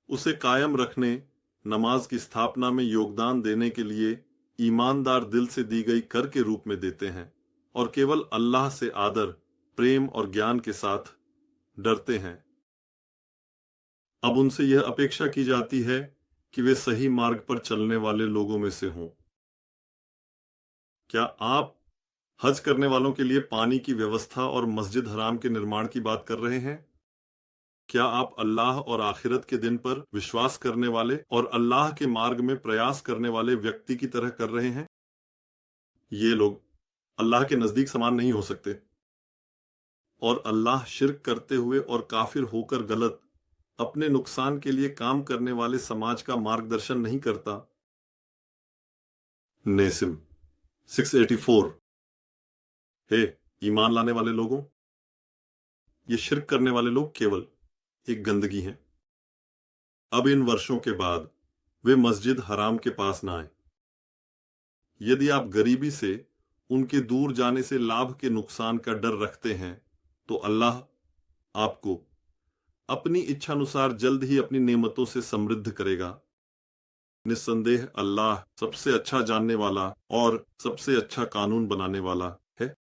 उसे कायम रखने, नमाज की स्थापना में योगदान देने के लिए ईमानदार दिल से दी गई कर के रूप में देते हैं, और केवल अल्लाह से आदर, प्रेम और ज्ञान के साथ डरते हैं। अब उनसे यह अपेक्षा की जाती है कि वे सही मार्ग पर चलने वाले लोगों में से हों। क्या आप हज करने वालों के लिए पानी की व्यवस्था और मस्जिद हराम के निर्माण की बात कर रहे हैं? क्या आप अल्लाह और आखिरत के दिन पर विश्वास करने वाले और अल्लाह के मार्ग में प्रयास करने वाले व्यक्ति की तरह कर रहे हैं? ये लोग अल्लाह के नजदीक समान नहीं हो सकते, और अल्लाह शिर्क करते हुए और काफिर होकर गलत, अपने नुकसान के लिए काम करने वाले समाज का मार्गदर्शन नहीं करता। नेसिम 684। हे ईमान लाने वाले लोगों, ये शिर्क करने वाले लोग केवल एक गंदगी हैं। अब इन वर्षों के बाद वे मस्जिद हराम के पास ना आए। यदि आप गरीबी से उनके दूर जाने से लाभ के नुकसान का डर रखते हैं, तो अल्लाह आपको अपनी इच्छानुसार जल्द ही अपनी नेमतों से समृद्ध करेगा। निस्संदेह अल्लाह सबसे अच्छा जानने वाला और सबसे अच्छा कानून बनाने वाला है।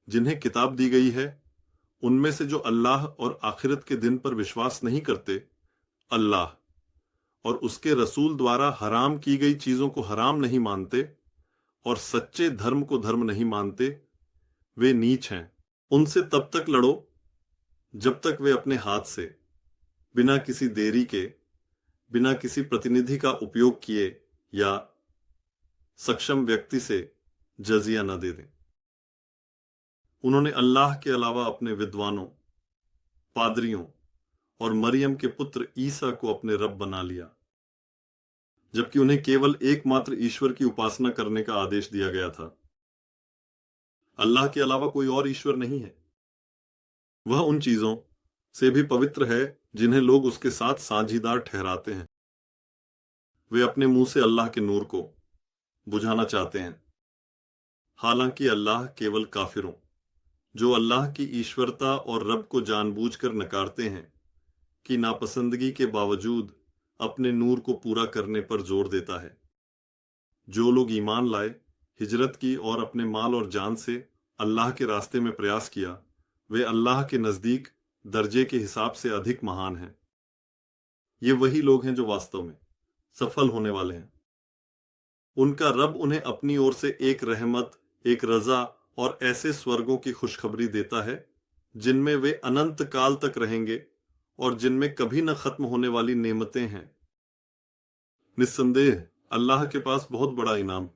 जिन्हें किताब दी गई है, उनमें से जो अल्लाह और आखिरत के दिन पर विश्वास नहीं करते, अल्लाह और उसके रसूल द्वारा हराम की गई चीजों को हराम नहीं मानते और सच्चे धर्म को धर्म नहीं मानते, वे नीच हैं। उनसे तब तक लड़ो जब तक वे अपने हाथ से बिना किसी देरी के, बिना किसी प्रतिनिधि का उपयोग किए या सक्षम व्यक्ति से जजिया न दे दें। उन्होंने अल्लाह के अलावा अपने विद्वानों, पादरियों और मरियम के पुत्र ईसा को अपने रब बना लिया, जबकि उन्हें केवल एकमात्र ईश्वर की उपासना करने का आदेश दिया गया था। अल्लाह के अलावा कोई और ईश्वर नहीं है। वह उन चीजों से भी पवित्र है जिन्हें लोग उसके साथ साझीदार ठहराते हैं। वे अपने मुंह से अल्लाह के नूर को बुझाना चाहते हैं, हालांकि अल्लाह केवल काफिरों, जो अल्लाह की ईश्वरता और रब को जानबूझकर नकारते हैं, की नापसंदगी के बावजूद अपने नूर को पूरा करने पर जोर देता है। जो लोग ईमान लाए, हिजरत की और अपने माल और जान से अल्लाह के रास्ते में प्रयास किया, वे अल्लाह के नज़दीक दर्जे के हिसाब से अधिक महान हैं। ये वही लोग हैं जो वास्तव में सफल होने वाले हैं। उनका रब उन्हें अपनी ओर से एक रहमत, एक रजा और ऐसे स्वर्गों की खुशखबरी देता है जिनमें वे अनंत काल तक रहेंगे और जिनमें कभी न खत्म होने वाली नेमतें हैं। निस्संदेह अल्लाह के पास बहुत बड़ा इनाम